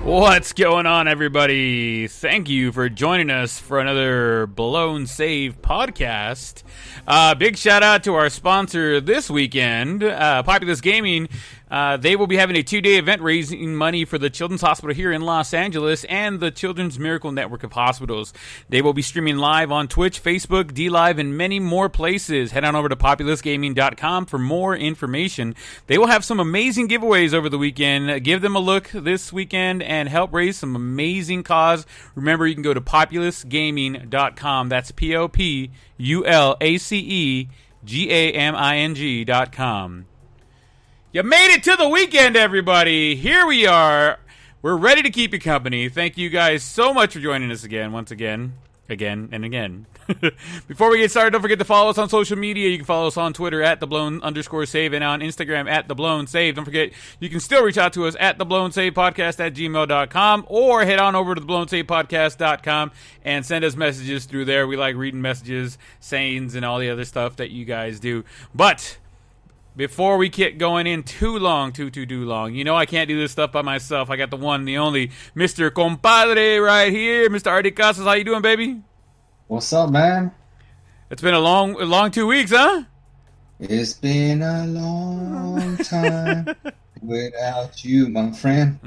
What's going on, everybody? Thank you for joining us for another Blown Save podcast. Big shout out to our sponsor this weekend, Populous Gaming. They will be having a 2-day event raising money for the Children's Hospital here in Los Angeles and the Children's Miracle Network of Hospitals. They will be streaming live on Twitch, Facebook, DLive, and many more places. Head on over to populousgaming.com for more information. They will have some amazing giveaways over the weekend. Give them a look this weekend and help raise some amazing cause. Remember, you can go to populousgaming.com. That's POPULACEGAMING.com. You made it to the weekend, everybody. Here we are. We're ready to keep you company. Thank you guys so much for joining us once again. Before we get started, don't forget to follow us on social media. You can follow us on Twitter at @TheBlown_Save and on Instagram at @TheBlownSave. Don't forget, you can still reach out to us at TheBlownSavePodcast@gmail.com or head on over to TheBlownSavePodcast.com and send us messages through there. We like reading messages, sayings, and all the other stuff that you guys do. But before we get going in too long, you know I can't do this stuff by myself. I got the one, the only, Mr. Compadre right here. Mr. Artie Casas, how you doing, baby? What's up, man? It's been a long 2 weeks, huh? It's been a long time without you, my friend.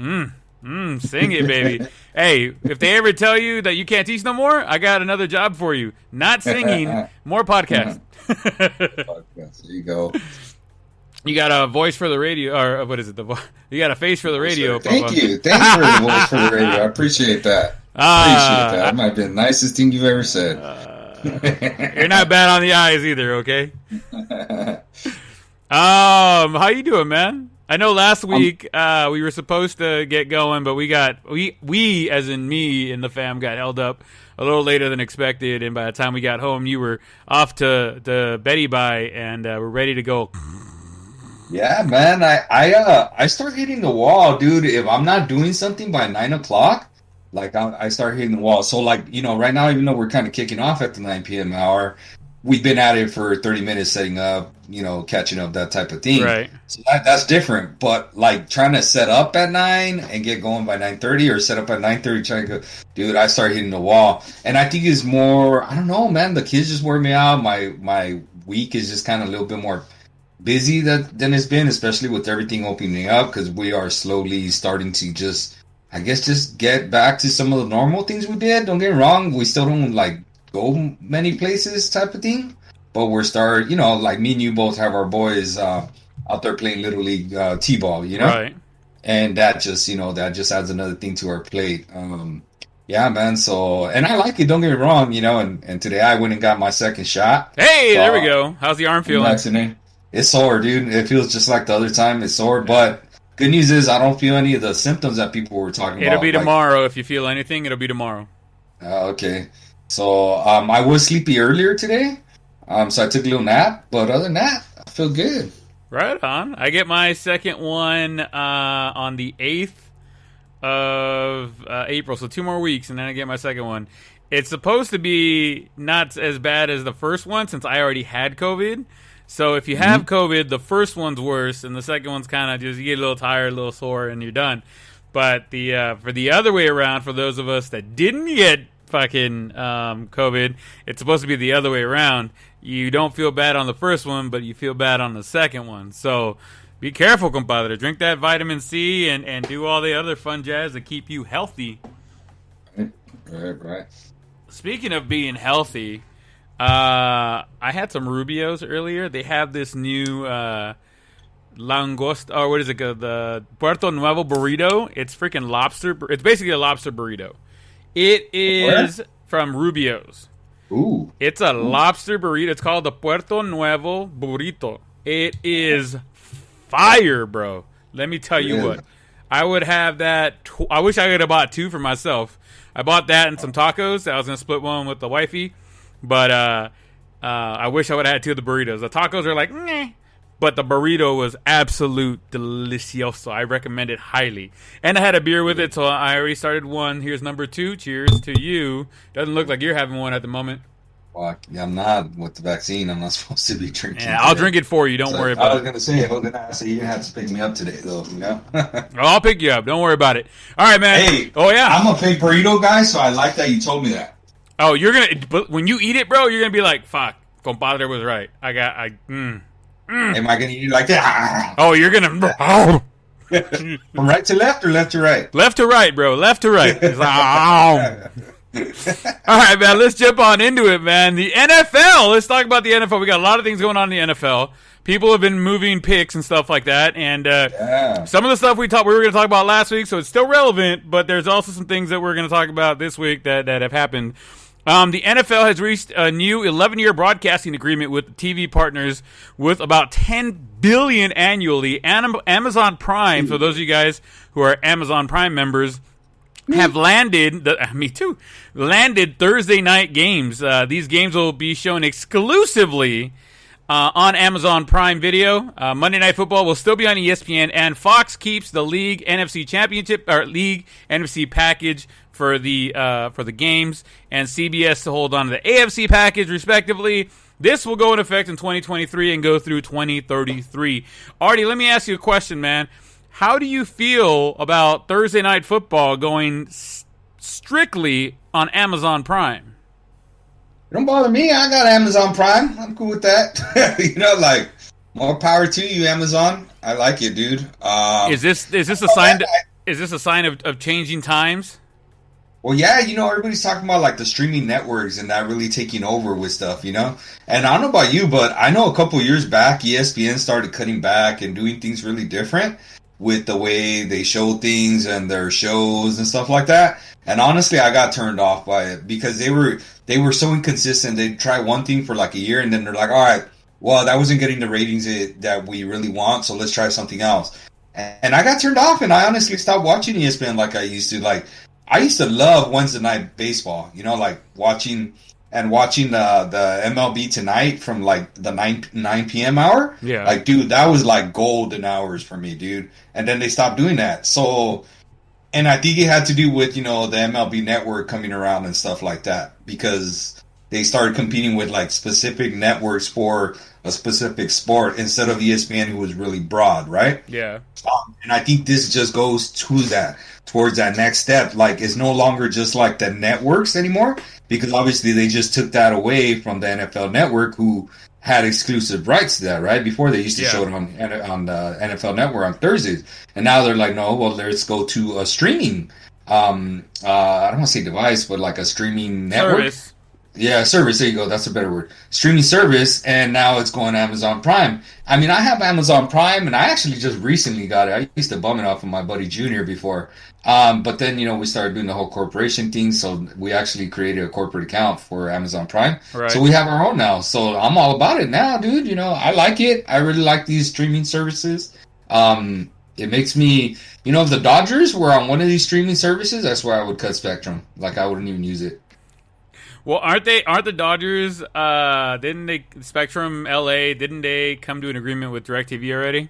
Sing it, baby. Hey, if they ever tell you that you can't teach no more, I got another job for you. Not singing, more podcasts. Podcast. There you go. You got a voice for the radio, or what is it? You got a face for the radio. Thank you. Thanks for the voice for the radio. I appreciate that. That might be the nicest thing you've ever said. You're not bad on the eyes either, okay? How you doing, man? I know last week we were supposed to get going, but we as in me and the fam got held up a little later than expected, and by the time we got home, you were off to Betty Bye and we're ready to go. Yeah, man. I start hitting the wall, dude. If I'm not doing something by 9 o'clock, like I start hitting the wall. So, like, you know, right now, even though we're kind of kicking off at the 9 p.m. hour, we've been at it for 30 minutes setting up, you know, catching up, that type of thing. Right. So that's different. But, like, trying to set up at 9 and get going by 9:30 or set up at 9:30, trying to go, dude, I start hitting the wall. And I think it's more, I don't know, man, the kids just wear me out. My week is just kind of a little bit more busy than it's been, especially with everything opening up, because we are slowly starting to just get back to some of the normal things we did. Don't get me wrong, we still don't like go many places type of thing, but we're you know, like me and you both have our boys out there playing Little League T-ball, you know, right? And that just adds another thing to our plate. Yeah, man. So, and I like it. Don't get me wrong, you know. And today I went and got my second shot. Hey, there we go. How's the arm feeling? It's sore, dude. It feels just like the other time. It's sore, but good news is I don't feel any of the symptoms that people were talking about. It'll be tomorrow. If you feel anything, it'll be tomorrow. Okay. So I was sleepy earlier today, so I took a little nap. But other than that, I feel good. Right on. I get my second one on the 8th of April, so 2 more weeks, and then I get my second one. It's supposed to be not as bad as the first one since I already had COVID. So if you have COVID, the first one's worse, and the second one's kind of just, you get a little tired, a little sore, and you're done. But for the other way around, for those of us that didn't get fucking COVID, it's supposed to be the other way around. You don't feel bad on the first one, but you feel bad on the second one. So be careful, compadre. Drink that vitamin C and do all the other fun jazz to keep you healthy. Right. Speaking of being healthy, I had some Rubios earlier. They have this new langosta, or what is it? The Puerto Nuevo burrito. It's freaking lobster. It's basically a lobster burrito. It is from Rubio's. Ooh. It's a lobster burrito. It's called the Puerto Nuevo burrito. It is fire, bro. Let me tell you what. I would have that. I wish I could have bought 2 for myself. I bought that and some tacos. I was going to split one with the wifey. But I wish I would have had 2 of the burritos. The tacos are like, meh. But the burrito was absolute delicioso. I recommend it highly. And I had a beer with it, so I already started one. Here's number 2. Cheers to you. Doesn't look like you're having one at the moment. Fuck, yeah, I'm not with the vaccine. I'm not supposed to be drinking. Yeah, I'll drink it for you. Don't worry about it. I was gonna say, you're gonna have to pick me up today, though. You know. I'll pick you up. Don't worry about it. All right, man. Hey, oh yeah, I'm a big burrito guy, so I like that you told me that. Oh, you're gonna. But when you eat it, bro, you're gonna be like, "Fuck, compadre was right." Am I gonna eat it like that? Oh, you're gonna. From right to left or left to right? Left to right, bro. Left to right. It's like, All right, man. Let's jump on into it, man. The NFL. Let's talk about the NFL. We got a lot of things going on in the NFL. People have been moving picks and stuff like that, and some of the stuff we were going to talk about last week, so it's still relevant. But there's also some things that we're going to talk about this week that have happened. The NFL has reached a new 11-year broadcasting agreement with TV partners with about $10 billion annually. Amazon Prime, for those of you guys who are Amazon Prime members, have landed. Me too. Landed Thursday night games. These games will be shown exclusively on Amazon Prime Video. Monday Night Football will still be on ESPN, and Fox keeps the League NFC Championship or League NFC package for the games, and CBS to hold on to the AFC package, respectively. This will go in effect in 2023 and go through 2033. Artie, let me ask you a question, man. How do you feel about Thursday Night Football going strictly on Amazon Prime? Don't bother me. I got Amazon Prime. I'm cool with that. Like, more power to you, Amazon. I like it, dude. Is this a sign? Is this a sign of changing times? Well, yeah, everybody's talking about like the streaming networks and that really taking over with stuff, And I don't know about you, but I know a couple years back, ESPN started cutting back and doing things really different with the way they show things and their shows and stuff like that. And honestly, I got turned off by it because they were so inconsistent. They'd try one thing for like a year and then they're like, all right, well, that wasn't getting the ratings that we really want, so let's try something else. And I got turned off, and I honestly stopped watching ESPN like I used to. Like, I used to love Wednesday night baseball, like watching the MLB Tonight from like the 9 p.m. hour. Yeah. Like, dude, that was like golden hours for me, dude. And then they stopped doing that. So, and I think it had to do with, the MLB network coming around and stuff like that, because they started competing with like specific networks for a specific sport instead of ESPN, who was really broad, right? Yeah. And I think this just goes towards that next step. Like, it's no longer just like the networks anymore, because obviously they just took that away from the NFL Network, who had exclusive rights to that, right? Before they used to show it on the NFL Network on Thursdays, and now they're like, no, well, let's go to a streaming. I don't want to say device, but like a streaming network. Service. Yeah, service. There you go. That's a better word. Streaming service, and now it's going to Amazon Prime. I mean, I have Amazon Prime, and I actually just recently got it. I used to bum it off of my buddy Junior before. But then, we started doing the whole corporation thing, so we actually created a corporate account for Amazon Prime. Right. So we have our own now. So I'm all about it now, dude. I like it. I really like these streaming services. It makes me, if the Dodgers were on one of these streaming services, that's where I would cut Spectrum. Like, I wouldn't even use it. Well, aren't the Dodgers? Didn't they Spectrum LA? Didn't they come to an agreement with DirecTV already?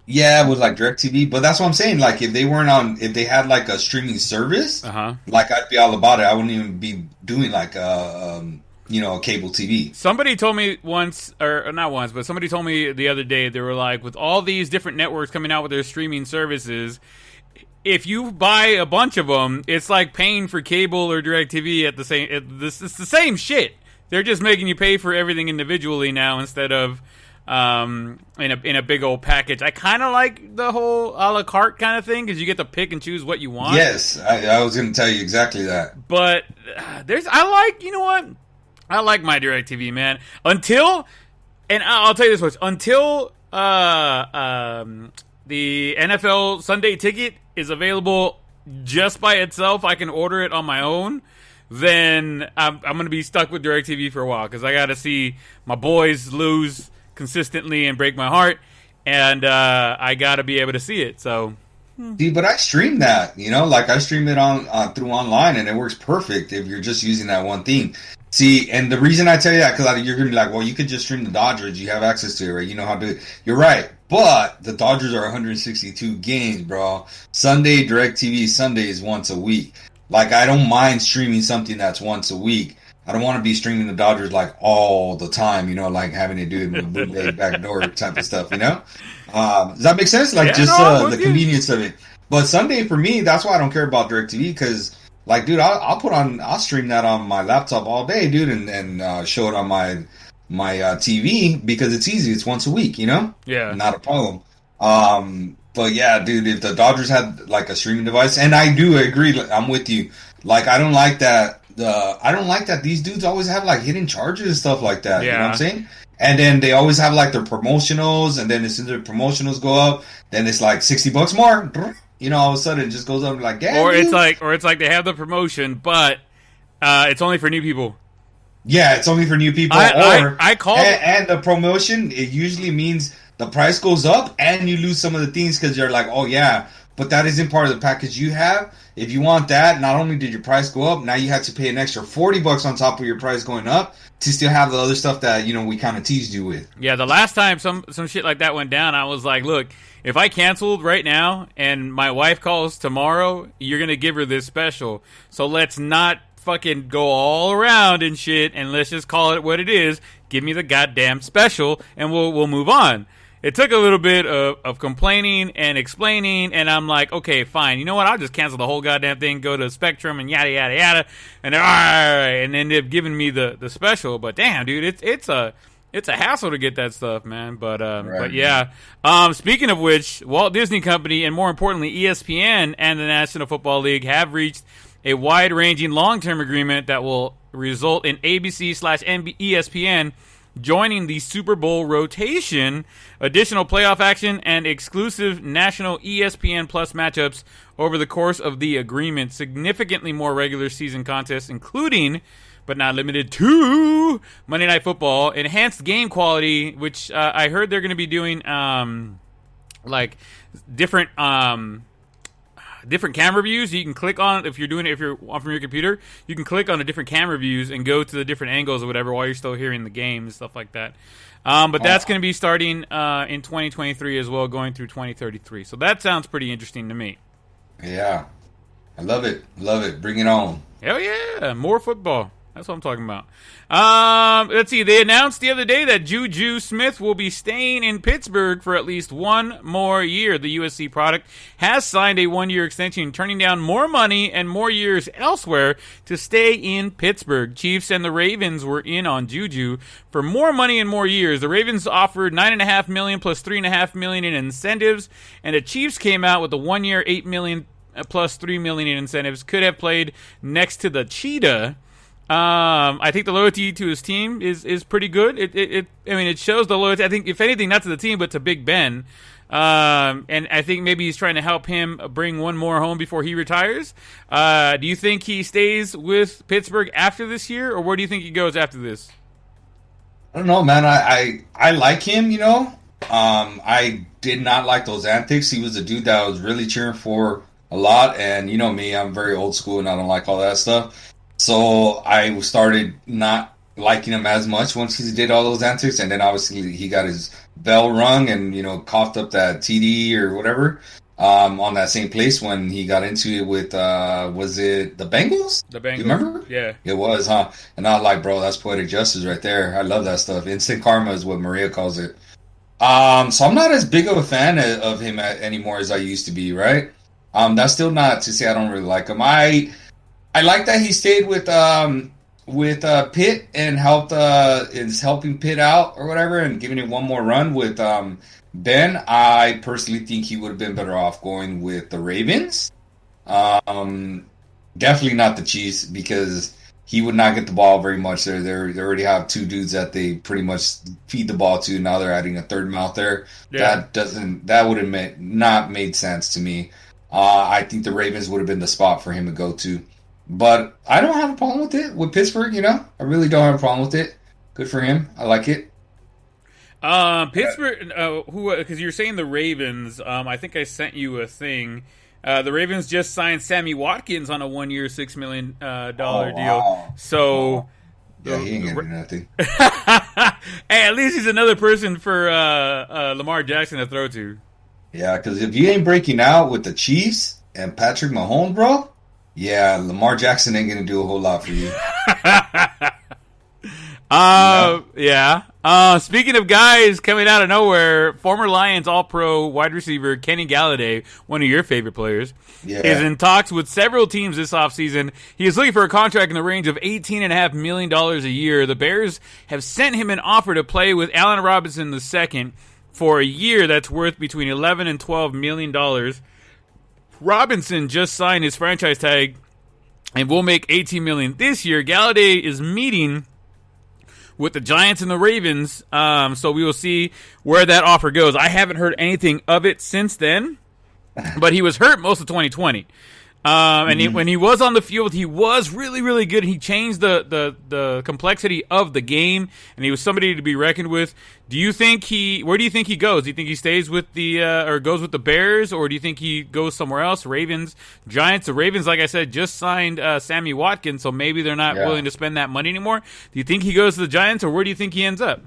Yeah, with like DirecTV, but that's what I'm saying. Like, if they had like a streaming service, like, I'd be all about it. I wouldn't even be doing like a cable TV. Somebody told me once, or not once, but somebody told me the other day, they were like, with all these different networks coming out with their streaming services, if you buy a bunch of them, it's like paying for cable or DirecTV at the same. It's the same shit. They're just making you pay for everything individually now instead of in a big old package. I kind of like the whole a la carte kind of thing, because you get to pick and choose what you want. Yes, I was going to tell you exactly that. But I like my DirecTV, man. Until I'll tell you this much: until the NFL Sunday Ticket is available just by itself, I can order it on my own, then I'm going to be stuck with DirecTV for a while, because I got to see my boys lose consistently and break my heart, and I got to be able to see it. So, see, but I stream that, like, I stream it on through online, and it works perfect if you're just using that one thing. See, and the reason I tell you that, because you're going to be like, well, you could just stream the Dodgers. You have access to it, right? You know how to do it. You're right. But the Dodgers are 162 games, bro. DirecTV Sunday is once a week. Like, I don't mind streaming something that's once a week. I don't want to be streaming the Dodgers like all the time, you know, like having to do it with bootleg backdoor type of stuff, you know. Does that make sense? Like the convenience of it. But Sunday for me, that's why I don't care about DirecTV because, like, dude, I'll stream that on my laptop all day, dude, and show it on my TV because it's easy. It's once a week, you know. Yeah, not a problem. But yeah, dude, if the Dodgers had like a streaming device, and I do agree, I'm with you. Like, I don't like that. I don't like that these dudes always have like hidden charges and stuff like that. Yeah. You know what I'm saying? And then they always have like their promotionals, and then as soon as their promotionals go up, then it's like $60 more. You know, all of a sudden it just goes up like, yeah. Or it's like they have the promotion, but it's only for new people. Yeah, it's only for new people. And the promotion, it usually means the price goes up and you lose some of the things because you're like, oh yeah, but that isn't part of the package you have. If you want that, not only did your price go up, now you have to pay an extra $40 on top of your price going up to still have the other stuff that, you know, we kind of teased you with. Yeah, the last time some shit like that went down, I was like, look, if I canceled right now and my wife calls tomorrow, you're going to give her this special. So let's not fucking go all around and shit, and let's just call it what it is. Give me the goddamn special, and we'll move on. It took a little bit of complaining and explaining, and I'm like, okay, fine. You know what? I'll just cancel the whole goddamn thing, go to Spectrum, and yada, yada, yada. And they're, all right, and then they've given me the special. But damn, dude, it's a hassle to get that stuff, man. But yeah. Speaking of which, Walt Disney Company, and more importantly, ESPN and the National Football League have reached a wide-ranging long-term agreement that will result in ABC/ESPN joining the Super Bowl rotation, additional playoff action, and exclusive national ESPN Plus matchups over the course of the agreement. Significantly more regular season contests, including, but not limited to, Monday Night Football, enhanced game quality, which I heard they're going to be doing like different camera views. You can click on, if you're from your computer, you can click on the different camera views and go to the different angles or whatever while you're still hearing the game and stuff like that. But that's going to be starting in 2023 as well, going through 2033. So that sounds pretty interesting to me. Yeah. I love it. Bring it on. Hell yeah. More football. That's what I'm talking about. Let's see. They announced the other day that Juju Smith will be staying in Pittsburgh for at least one more year. The USC product has signed a one-year extension, turning down more money and more years elsewhere to stay in Pittsburgh. Chiefs and the Ravens were in on Juju for more money and more years. The Ravens offered $9.5 million plus $3.5 million in incentives, and the Chiefs came out with a one-year $8 million plus $3 million in incentives. Could have played next to the Cheetah. I think the loyalty to his team is pretty good. It shows the loyalty. I think, if anything, not to the team, but to Big Ben. And I think maybe he's trying to help him bring one more home before he retires. Do you think he stays with Pittsburgh after this year, or where do you think he goes after this? I don't know, man. I like him, you know. I did not like those antics. He was a dude that I was really cheering for a lot, and you know me, I'm very old school, and I don't like all that stuff. So I started not liking him as much once he did all those antics, and then obviously he got his bell rung and, you know, coughed up that TD or whatever on that same place when he got into it with, was it the Bengals? The Bengals. You remember? Yeah. It was, huh? And I was like, bro, that's poetic justice right there. I love that stuff. Instant karma is what Maria calls it. So I'm not as big of a fan of him anymore as I used to be, right? That's still not to say I don't really like him. I like that he stayed with Pitt and is helping Pitt out or whatever and giving it one more run with Ben. I personally think he would have been better off going with the Ravens. Definitely not the Chiefs, because he would not get the ball very much there. They already have two dudes that they pretty much feed the ball to. Now they're adding a third mouth there. Yeah. That would have not made sense to me. I think the Ravens would have been the spot for him to go to. But I don't have a problem with it with Pittsburgh, you know. I really don't have a problem with it. Good for him. I like it. Pittsburgh, because you're saying the Ravens, I think I sent you a thing. The Ravens just signed Sammy Watkins on a one-year, $6 million deal. So, yeah, he ain't getting nothing. Hey, at least he's another person for Lamar Jackson to throw to. Yeah, because if you ain't breaking out with the Chiefs and Patrick Mahomes, bro, yeah, Lamar Jackson ain't going to do a whole lot for you. Yeah. Speaking of guys coming out of nowhere, former Lions All-Pro wide receiver Kenny Galladay, one of your favorite players, is in talks with several teams this offseason. He is looking for a contract in the range of $18.5 million a year. The Bears have sent him an offer to play with Allen Robinson II for a year that's worth between $11 and $12 million. Robinson just signed his franchise tag and will make $18 million this year. Galladay is meeting with the Giants and the Ravens, so we will see where that offer goes. I haven't heard anything of it since then, but he was hurt most of 2020. When he was on the field, he was really, really good. He changed the complexity of the game, and he was somebody to be reckoned with. Where do you think he goes? Do you think he stays with or goes with the Bears, or do you think he goes somewhere else? Ravens, Giants. The Ravens, like I said, just signed Sammy Watkins, so maybe they're not willing to spend that money anymore. Do you think he goes to the Giants, or where do you think he ends up?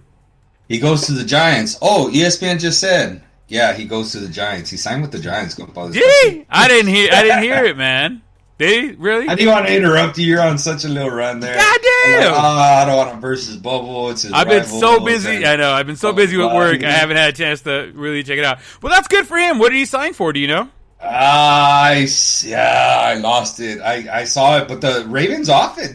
He goes to the Giants. Oh, ESPN just said. Yeah, he goes to the Giants. He signed with the Giants. Did he? I didn't hear it, man. Did he? Really? I do want to interrupt you. You're on such a little run there. God damn! I don't want to burst his bubble. It's his I've been so busy. I know. I've been so busy with work. I haven't had a chance to really check it out. Well, that's good for him. What did he sign for? Do you know? I lost it. I saw it, but the Ravens offense,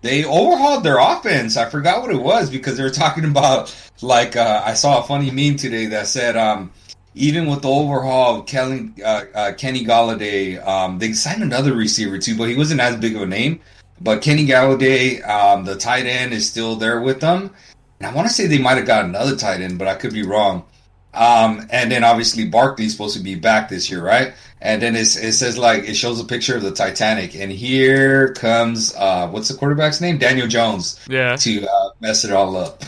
they overhauled their offense. I forgot what it was because they were talking about I saw a funny meme today that said even with the overhaul of Kenny Galladay, they signed another receiver too, but he wasn't as big of a name. But Kenny Galladay, the tight end, is still there with them. And I want to say they might have got another tight end, but I could be wrong. And then obviously Barkley's supposed to be back this year, right? And then it says it shows a picture of the Titanic, and here comes what's the quarterback's name? Daniel Jones. Yeah. To mess it all up.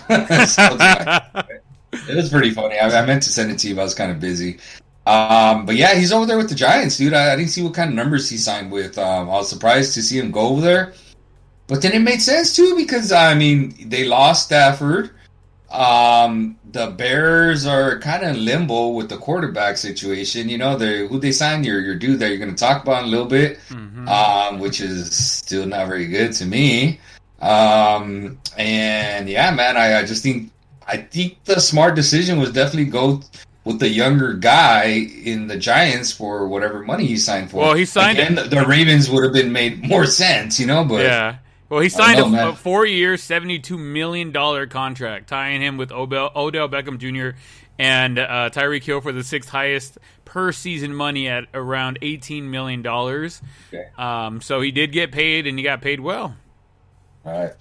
It was pretty funny. I meant to send it to you, but I was kind of busy. But yeah, he's over there with the Giants, dude. I didn't see what kind of numbers he signed with. I was surprised to see him go over there, but then it made sense too because they lost Stafford. The Bears are kind of in limbo with the quarterback situation. You know, who they signed, your dude that you're going to talk about in a little bit, which is still not very good to me. And yeah, man, I think the smart decision was definitely go with the younger guy in the Giants for whatever money he signed for. Well, he signed the Ravens would have been made more sense, you know, but yeah. Well, he signed a 4-year, $72 million contract, tying him with Odell Beckham Jr. and Tyreek Hill for the 6th highest per season money at around $18 million. Okay. So he did get paid, and he got paid well. All right.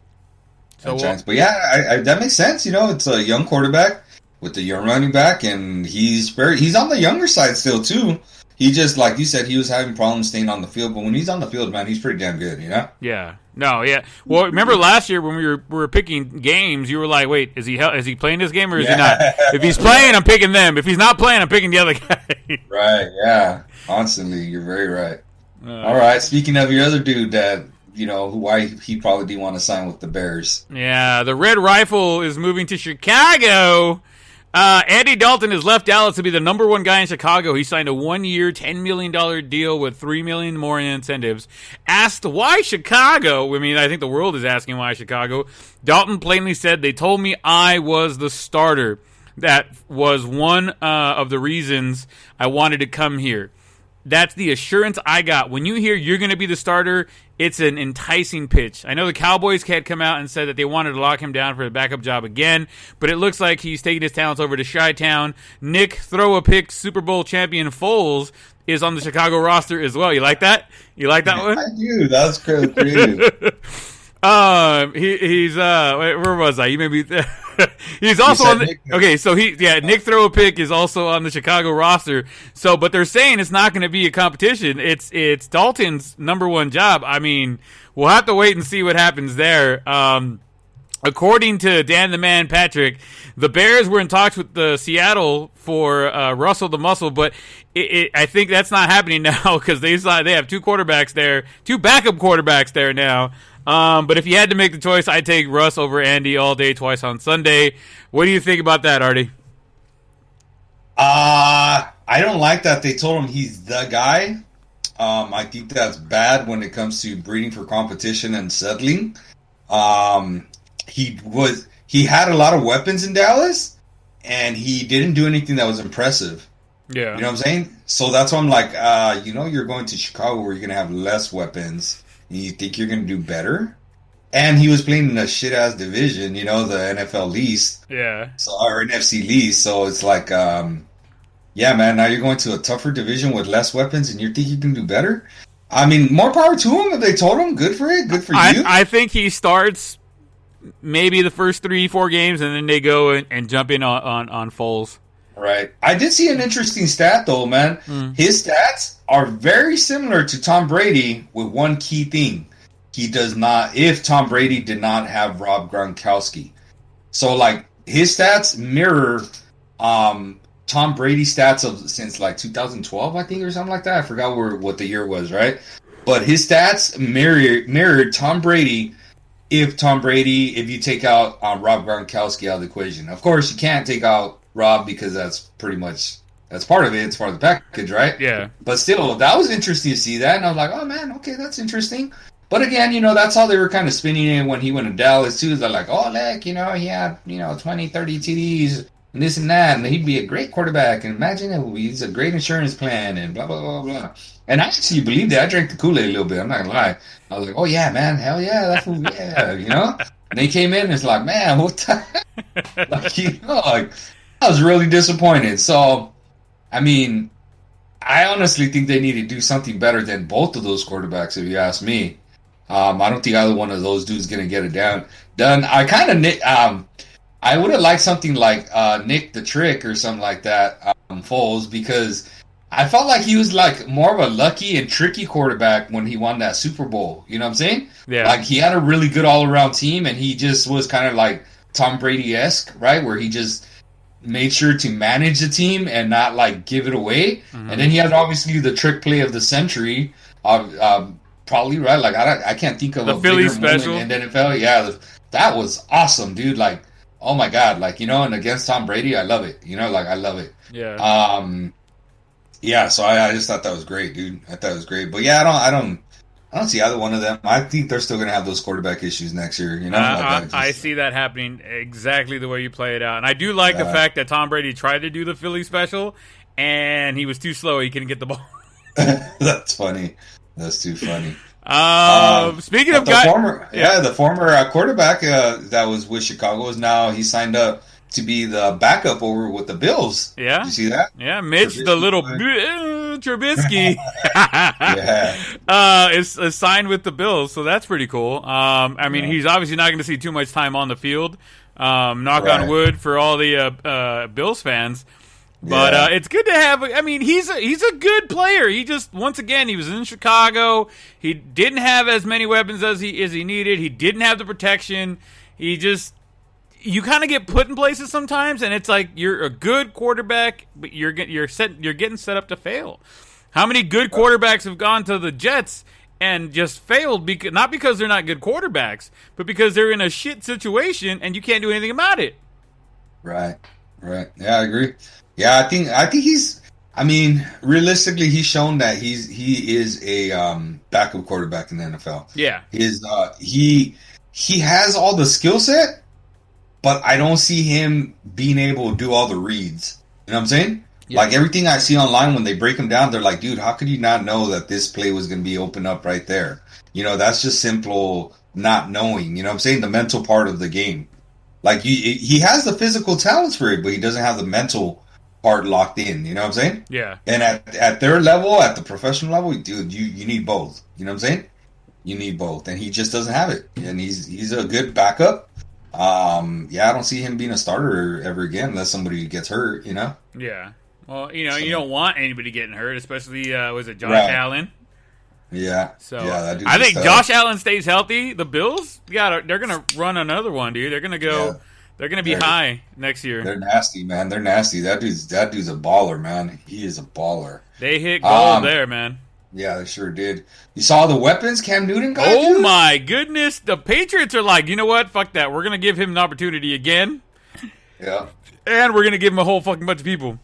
So, but yeah, that makes sense. You know, it's a young quarterback with a young running back, and he's on the younger side still too. He just, like you said, he was having problems staying on the field, but when he's on the field, man, he's pretty damn good, you know? Yeah. No, yeah. Well, remember last year when we were picking games, you were like, wait, is he playing this game or is he not? If he's playing, I'm picking them. If he's not playing, I'm picking the other guy. Right, yeah. Constantly. You're very right. All right, speaking of your other dude that, you know, why he probably didn't want to sign with the Bears. Yeah, the Red Rifle is moving to Chicago. Andy Dalton has left Dallas to be the number one guy in Chicago. He signed a 1-year, $10 million deal with $3 million more in incentives. Asked why Chicago, I think the world is asking why Chicago. Dalton plainly said, they told me I was the starter. That was one of the reasons I wanted to come here. That's the assurance I got. When you hear you're going to be the starter, it's an enticing pitch. I know the Cowboys had come out and said that they wanted to lock him down for the backup job again, but it looks like he's taking his talents over to Chi-Town. Nick Throw-A-Pick Super Bowl champion Foles is on the Chicago roster as well. You like that? You like that one? I do. That was creative. He's where was I? You maybe he's also on the okay. So Nick Throw-A-Pick is also on the Chicago roster. So, but they're saying it's not going to be a competition. It's Dalton's number one job. We'll have to wait and see what happens there. According to Dan the Man Patrick, the Bears were in talks with the Seattle for Russell the Muscle, but I think that's not happening now because they have two backup quarterbacks there now. But if you had to make the choice, I'd take Russ over Andy all day, twice on Sunday. What do you think about that, Artie? I don't like that they told him he's the guy. I think that's bad when it comes to breeding for competition and settling. He had a lot of weapons in Dallas, and he didn't do anything that was impressive. Yeah. You know what I'm saying? So that's why I'm like, you're going to Chicago where you're going to have less weapons, and you think you're going to do better? And he was playing in a shit-ass division, the NFL least. Yeah. So, or NFC least. So it's like, yeah, man, now you're going to a tougher division with less weapons, and you think you can do better? I mean, more power to him. If they told him, good for it. Good for you. I think he starts maybe the first 3-4 games, and then they go and jump in on Foles. Right. I did see an interesting stat, though, man. His stats are very similar to Tom Brady with one key thing. He does not, if Tom Brady did not have Rob Gronkowski. So, like, his stats mirror Tom Brady's stats of since, like, 2012, I think, or something like that. I forgot what the year was, right? But his stats mirrored Tom Brady if you take out Rob Gronkowski out of the equation. Of course, you can't take out Rob because that's part of it. It's part of the package, right? Yeah. But still, that was interesting to see that. And I was like, oh, man, okay, that's interesting. But again, that's how they were kind of spinning it when he went to Dallas, too. They're like, oh, look, he had, 20, 30 TDs and this and that. And he'd be a great quarterback. And imagine if he's a great insurance plan and blah, blah, blah, blah. And I actually believed it. I drank the Kool-Aid a little bit. I'm not going to lie. I was like, oh, yeah, man. Hell yeah. That's what, yeah, And they came in and it's like, man, what the like, I was really disappointed. So, I mean, I honestly think they need to do something better than both of those quarterbacks, if you ask me. I don't think either one of those dudes going to get it done. I kind of I would have liked something like Nick the Trick or something like that, Foles, because I felt like he was like more of a lucky and tricky quarterback when he won that Super Bowl. You know what I'm saying? Yeah. Like he had a really good all-around team, and he just was kind of like Tom Brady-esque, right? Where he just made sure to manage the team and not like give it away. Mm-hmm. And then he had obviously the trick play of the century. Probably right. Like I can't think of the a Philly bigger special moment in NFL. Yeah, that was awesome, dude. Like, oh my god, like and against Tom Brady, I love it. Like I love it. Yeah. Yeah. So I just thought that was great, dude. I thought it was great. But yeah, I don't see either one of them. I think they're still gonna have those quarterback issues next year. I see that happening exactly the way you play it out, and I do like the fact that Tom Brady tried to do the Philly special, and he was too slow. He couldn't get the ball. That's funny. That's too funny. Speaking of the former quarterback that was with Chicago is now he signed up to be the backup over with the Bills. Yeah, did you see that? Yeah, Mitch, Trubisky, the little Trubisky, is signed with the Bills, so that's pretty cool. I mean, he's obviously not going to see too much time on the field. Knock on wood for all the Bills fans. But it's good to have. I mean, he's a good player. He just once again he was in Chicago. He didn't have as many weapons as he needed. He didn't have the protection. You kind of get put in places sometimes, and it's like you're a good quarterback, but you're getting set up to fail. How many good quarterbacks have gone to the Jets and just failed? Not because they're not good quarterbacks, but because they're in a shit situation and you can't do anything about it. Right. Yeah, I agree. Yeah, I think he's. I mean, realistically, he's shown that he is a backup quarterback in the NFL. Yeah, he has all the skill set, but I don't see him being able to do all the reads. You know what I'm saying? Yeah. Like everything I see online when they break him down, they're like, dude, how could you not know that this play was going to be open up right there? That's just simple not knowing. You know what I'm saying? The mental part of the game. Like he has the physical talents for it, but he doesn't have the mental part locked in, you know what I'm saying? Yeah. And at their level, at the professional level, dude, you need both. You know what I'm saying? You need both, and he just doesn't have it. And he's a good backup. I don't see him being a starter ever again unless somebody gets hurt. Yeah. Well, you don't want anybody getting hurt, especially was it Josh Allen? Yeah. So I think Josh Allen stays healthy. The Bills, they're gonna run another one, dude. They're gonna go. Yeah. They're going to be high next year. They're nasty, man. They're nasty. That dude's a baller, man. He is a baller. They hit gold there, man. Yeah, they sure did. You saw the weapons Cam Newton got? Oh, my goodness. The Patriots are like, you know what? Fuck that. We're going to give him an opportunity again. Yeah. And we're going to give him a whole fucking bunch of people.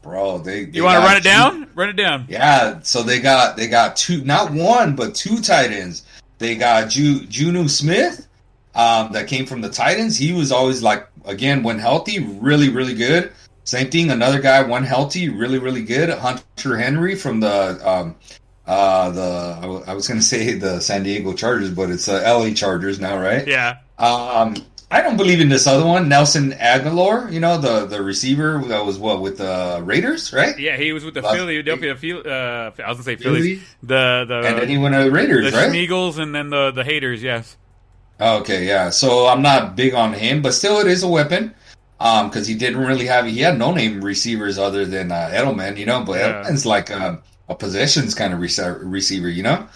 Bro, you want to run it down? Run it down. Yeah, so they got two, not one, but two tight ends. They got Juju Smith that came from the Titans. He was always like, again, when healthy, really, really good. Same thing, another guy, when healthy, really, really good. Hunter Henry from I was going to say the San Diego Chargers, but it's the LA Chargers now, right? Yeah. I don't believe in this other one, Nelson Aguilar. You know, the receiver that was with the Raiders, right? Yeah, he was with the Philadelphia. I was going to say Phillies. The and then he went to the Raiders, the right? The Schmeagles and then the haters. Yes. Okay, yeah. So I'm not big on him, but still, it is a weapon. Because he didn't really he had no name receivers other than Edelman, you know. But Edelman's like a possessions kind of receiver, you know.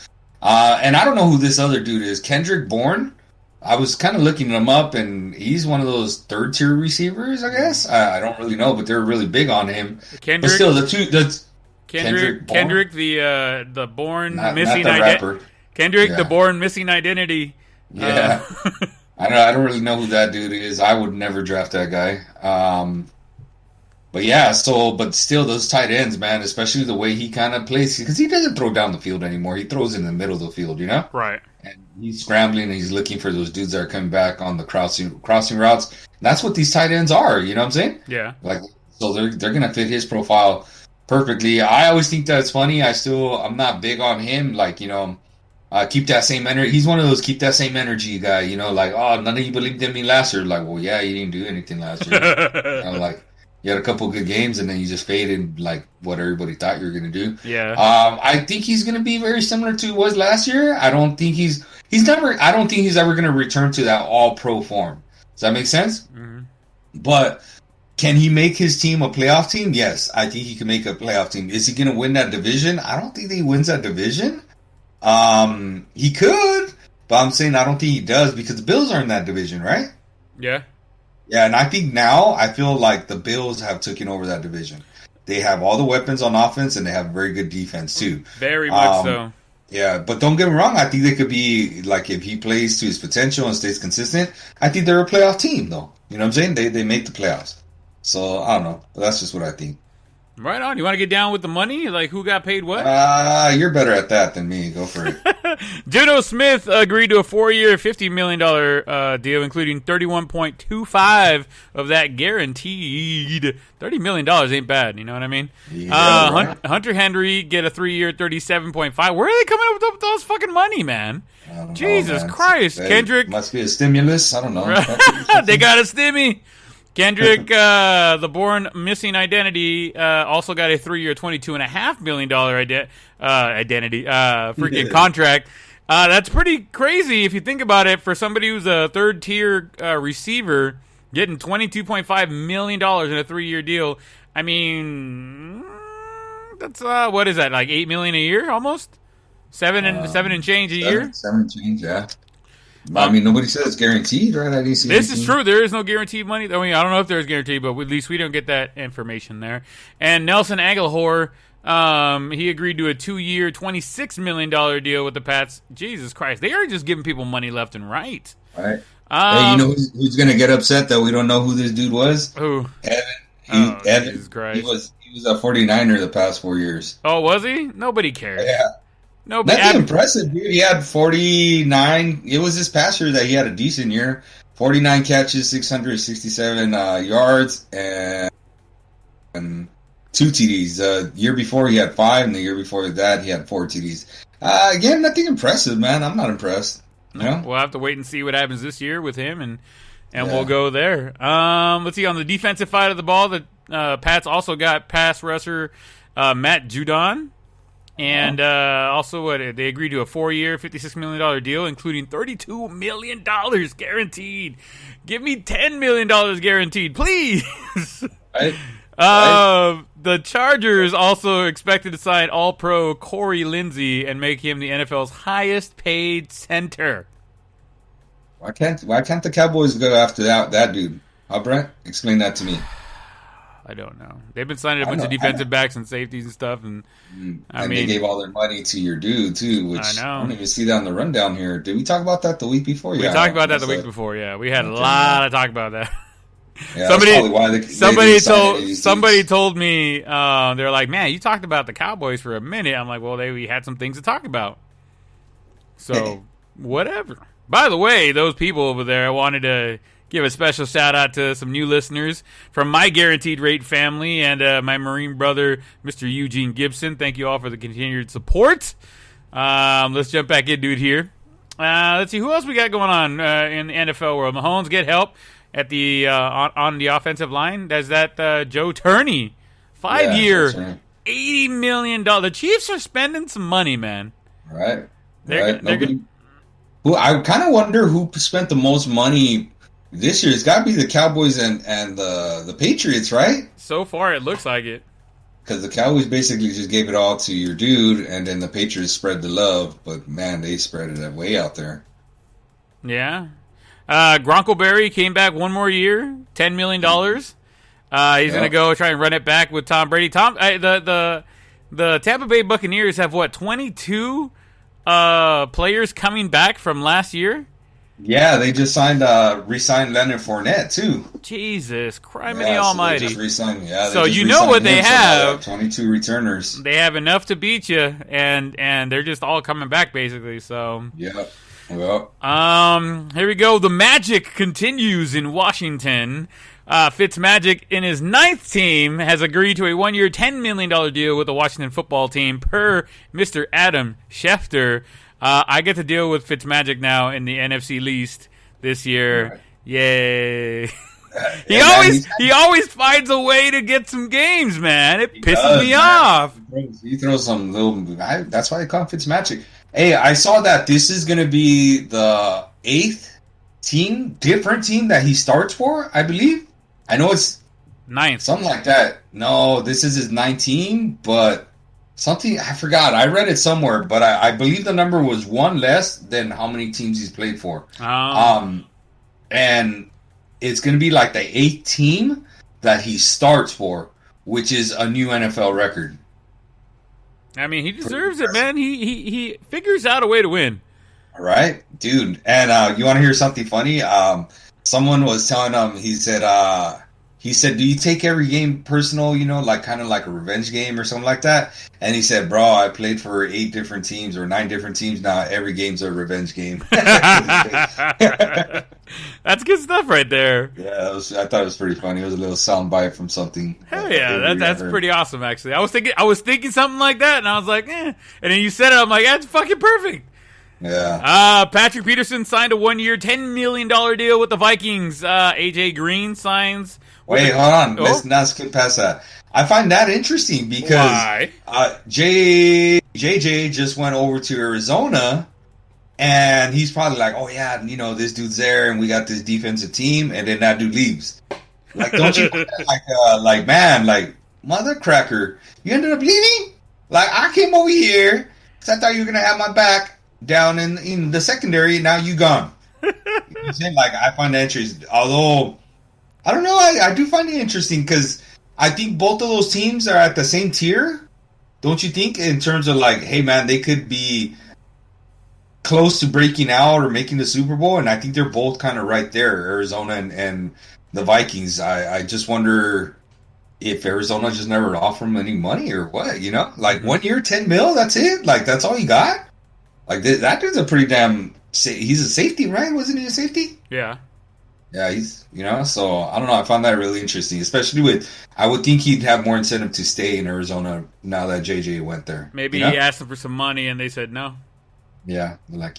And I don't know who this other dude is, Kendrick Bourne. I was kind of looking him up, and he's one of those third-tier receivers, I guess. I don't really know, but they're really big on him. Kendrick, but still, Kendrick, the Bourne missing identity. Kendrick, the Bourne missing identity. Yeah, I don't really know who that dude is. I would never draft that guy. But yeah, but still, those tight ends, man, especially the way he kind of plays, because he doesn't throw down the field anymore. He throws in the middle of the field, you know? Right. And he's scrambling and he's looking for those dudes that are coming back on the crossing routes. And that's what these tight ends are, you know what I'm saying? Yeah. Like, so they're gonna fit his profile perfectly. I always think that's funny. I'm not big on him, like, you know, keep that same energy. He's one of those keep that same energy guy, you know, like, oh, none of you believed in me last year. Like, well, yeah, you didn't do anything last year. You know, like, you had a couple good games and then you just faded like what everybody thought you were going to do. Yeah. I think he's going to be very similar to what was last year. I don't think he's ever going to return to that all pro form. Does that make sense? Mm-hmm. But can he make his team a playoff team? Yes, I think he can make a playoff team. Is he going to win that division? I don't think he wins that division. He could, but I'm saying I don't think he does because the Bills are in that division, right? Yeah. Yeah, and I think now I feel like the Bills have taken over that division. They have all the weapons on offense, and they have very good defense too. Very much so. Yeah, but don't get me wrong. I think they could be like if he plays to his potential and stays consistent. I think they're a playoff team, though. You know what I'm saying? They make the playoffs. So I don't know. That's just what I think. Right on. You want to get down with the money? Like, who got paid what? You're better at that than me. Go for it. Juno Smith agreed to a 4-year, $50 million deal, including $31.25 of that guaranteed. $30 million ain't bad. You know what I mean? Yeah, right. Hunter Henry get a 3-year, $37.5. Where are they coming up with those fucking money, man? Jesus Christ. Kendrick. Must be a stimulus. I don't know. They got a stimmy. Kendrick, the Bourne missing identity, also got a 3-year, $22.5 million freaking contract. That's pretty crazy if you think about it for somebody who's a third-tier receiver getting $22.5 million in a 3-year deal. I mean, that's, what is that, like $8 million a year almost? Seven and change a year? 7 and change, yeah. I mean, nobody said it's guaranteed, right? I didn't see this anything. Is true. There is no guaranteed money. I mean, I don't know if there's guaranteed, but at least we don't get that information there. And Nelson Aguilar, he agreed to a 2-year, $26 million deal with the Pats. Jesus Christ. They are just giving people money left and right. Right. Hey, you know who's going to get upset that we don't know who this dude was? Who? Evan. Evan. Jesus Christ. He was a 49er the past 4 years. Oh, was he? Nobody cares. Yeah. No, but that's impressive, dude. He had 49. It was this past year that he had a decent year. 49 catches, 667 yards, and 2 TDs. The year before he had 5, and the year before that he had 4 TDs. Again, nothing impressive, man. I'm not impressed. You know? We'll have to wait and see what happens this year with him, and we'll go there. Let's see, on the defensive side of the ball, the Pats also got pass rusher Matt Judon. And also, they agreed to a 4-year, $56 million deal, including $32 million guaranteed. Give me $10 million guaranteed, please. Right. The Chargers also expected to sign All-Pro Corey Lindsey and make him the NFL's highest-paid center. Why can't the Cowboys go after that dude? Brent? Explain that to me. I don't know. They've been signing a bunch of defensive backs and safeties and stuff, and they gave all their money to your dude too, which I don't even see that on the rundown here. Did we talk about that the week before? We talked about that the week before. Yeah, we had a lot of talk about that. Yeah, somebody told me they're like, man, you talked about the Cowboys for a minute. I'm like, well, we had some things to talk about. So whatever. By the way, those people over there, I wanted to give a special shout out to some new listeners from my Guaranteed Rate family and my Marine brother, Mr. Eugene Gibson. Thank you all for the continued support. Let's jump back into it here. Let's see who else we got going on in the NFL world. Mahomes get help at the on the offensive line. There's that Joe Turney, 5-year, $80 million. The Chiefs are spending some money, man. Right. I kind of wonder who spent the most money this year. It's got to be the Cowboys and the Patriots, right? So far, it looks like it. Because the Cowboys basically just gave it all to your dude, and then the Patriots spread the love. But, man, they spread it way out there. Yeah. Gronkleberry came back one more year, $10 million. He's going to go try and run it back with Tom Brady. The Tampa Bay Buccaneers have, 22 players coming back from last year? Yeah, they just re-signed Leonard Fournette, too. Jesus, criminy almighty. They just re-signed, so you know what they have. 22 returners. They have enough to beat you, and they're just all coming back, basically. So yeah. Well. Here we go. The magic continues in Washington. Fitzmagic, in his 9th team, has agreed to a 1-year, $10 million deal with the Washington football team per Mr. Adam Schefter. I get to deal with Fitzmagic now in the NFC East this year. Right. Yay. He always finds a way to get some games, man. It pisses me off. He throws some that's why I call him Fitzmagic. Hey, I saw that this is going to be the 8th different team that he starts for, I believe. I know it's 9th. Something like that. No, this is his 19, but something, I forgot. I read it somewhere, but I believe the number was one less than how many teams he's played for. Oh. And it's going to be like the 8th team that he starts for, which is a new NFL record. I mean, he deserves it, man. He figures out a way to win. All right, dude. And you want to hear something funny? Someone was telling him, he said, do you take every game personal, like kind of like a revenge game or something like that? And he said, bro, I played for 8 different teams or 9 different teams now. Every game's a revenge game. That's good stuff right there. Yeah, I thought it was pretty funny. It was a little soundbite from something. Hell yeah, that's pretty awesome, actually. I was thinking something like that, and I was like, eh. And then you said it, I'm like, that's fucking perfect. Yeah. Patrick Peterson signed a 1-year, $10 million deal with the Vikings. AJ Green signs. Wait, hold on. Let's not skip past that. I find that interesting because JJ just went over to Arizona, and he's probably like, oh yeah, this dude's there, and we got this defensive team, and then that dude leaves. Like, don't you man, mother cracker, you ended up leaving? Like, I came over here because I thought you were gonna have my back down in the secondary. Now you gone. You know what I'm saying? Like, I find that interesting. Although, I don't know, I do find it interesting because I think both of those teams are at the same tier. Don't you think? In terms of like, hey man, they could be close to breaking out or making the Super Bowl, and I think they're both kind of right there, Arizona and the Vikings. I just wonder if Arizona just never offered them any money or what, 1 year, 10 mil, that's it? Like, that's all you got? Like, that dude's a pretty damn, he's a safety, right? Wasn't he a safety? Yeah. Yeah, he's, so I don't know. I found that really interesting, especially I would think he'd have more incentive to stay in Arizona now that JJ went there. Maybe he asked them for some money and they said no. Yeah, like,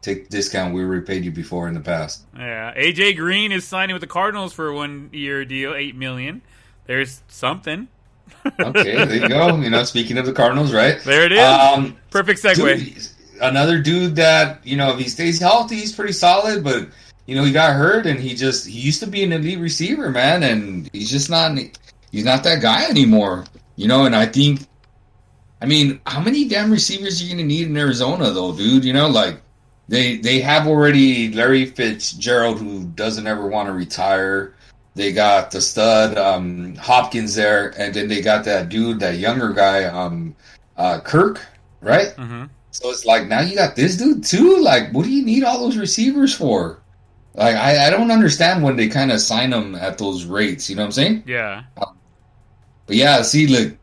take discount. We repaid you before in the past. Yeah, AJ Green is signing with the Cardinals for a 1-year deal, $8 million. There's something. Okay, there you go. Speaking of the Cardinals, right? There it is. Perfect segue. Dude, another dude that, if he stays healthy, he's pretty solid, but he got hurt, and he used to be an elite receiver, man, and he's not that guy anymore, and I think, how many damn receivers are you going to need in Arizona, though, dude? Like, they have already Larry Fitzgerald, who doesn't ever want to retire. They got the stud, Hopkins there, and then they got that dude, that younger guy, Kirk, right? Mm-hmm. So it's like, now you got this dude, too? Like, what do you need all those receivers for? Like, I don't understand when they kind of sign them at those rates. You know what I'm saying? Yeah. But yeah, see, look,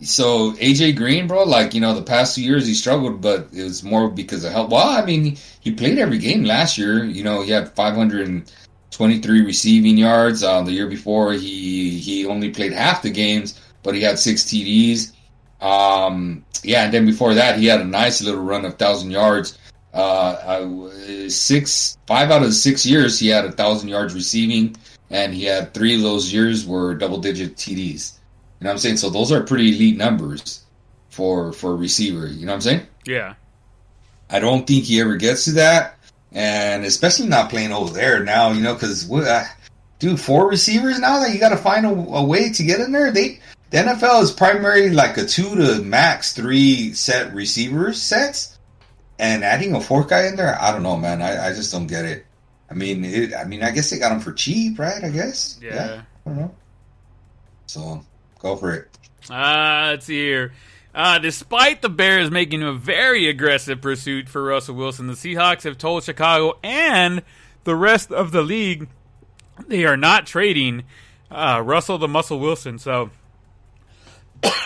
So AJ Green, bro, like, the past 2 years he struggled, but it was more because of health. Well, I mean, he played every game last year. He had 523 receiving yards. The year before, he only played half the games, but he had 6 TDs. Yeah, and then before that, he had a nice little run of 1,000 yards. 5 out of the 6 years, he had 1,000 yards receiving, and he had 3 of those years were double-digit TDs. You know what I'm saying? So those are pretty elite numbers for a receiver. You know what I'm saying? Yeah. I don't think he ever gets to that, and especially not playing over there now. Because dude, 4 receivers now that you got to find a way to get in there. The NFL is primarily like a 2 to max 3 set receivers sets, and adding a 4th guy in there, I don't know, man. I just don't get it. I mean, I guess they got him for cheap, right? I guess. Yeah. I don't know. So. Go for it. Let's see here. Despite the Bears making a very aggressive pursuit for Russell Wilson, the Seahawks have told Chicago and the rest of the league they are not trading Russell the Muscle Wilson. So,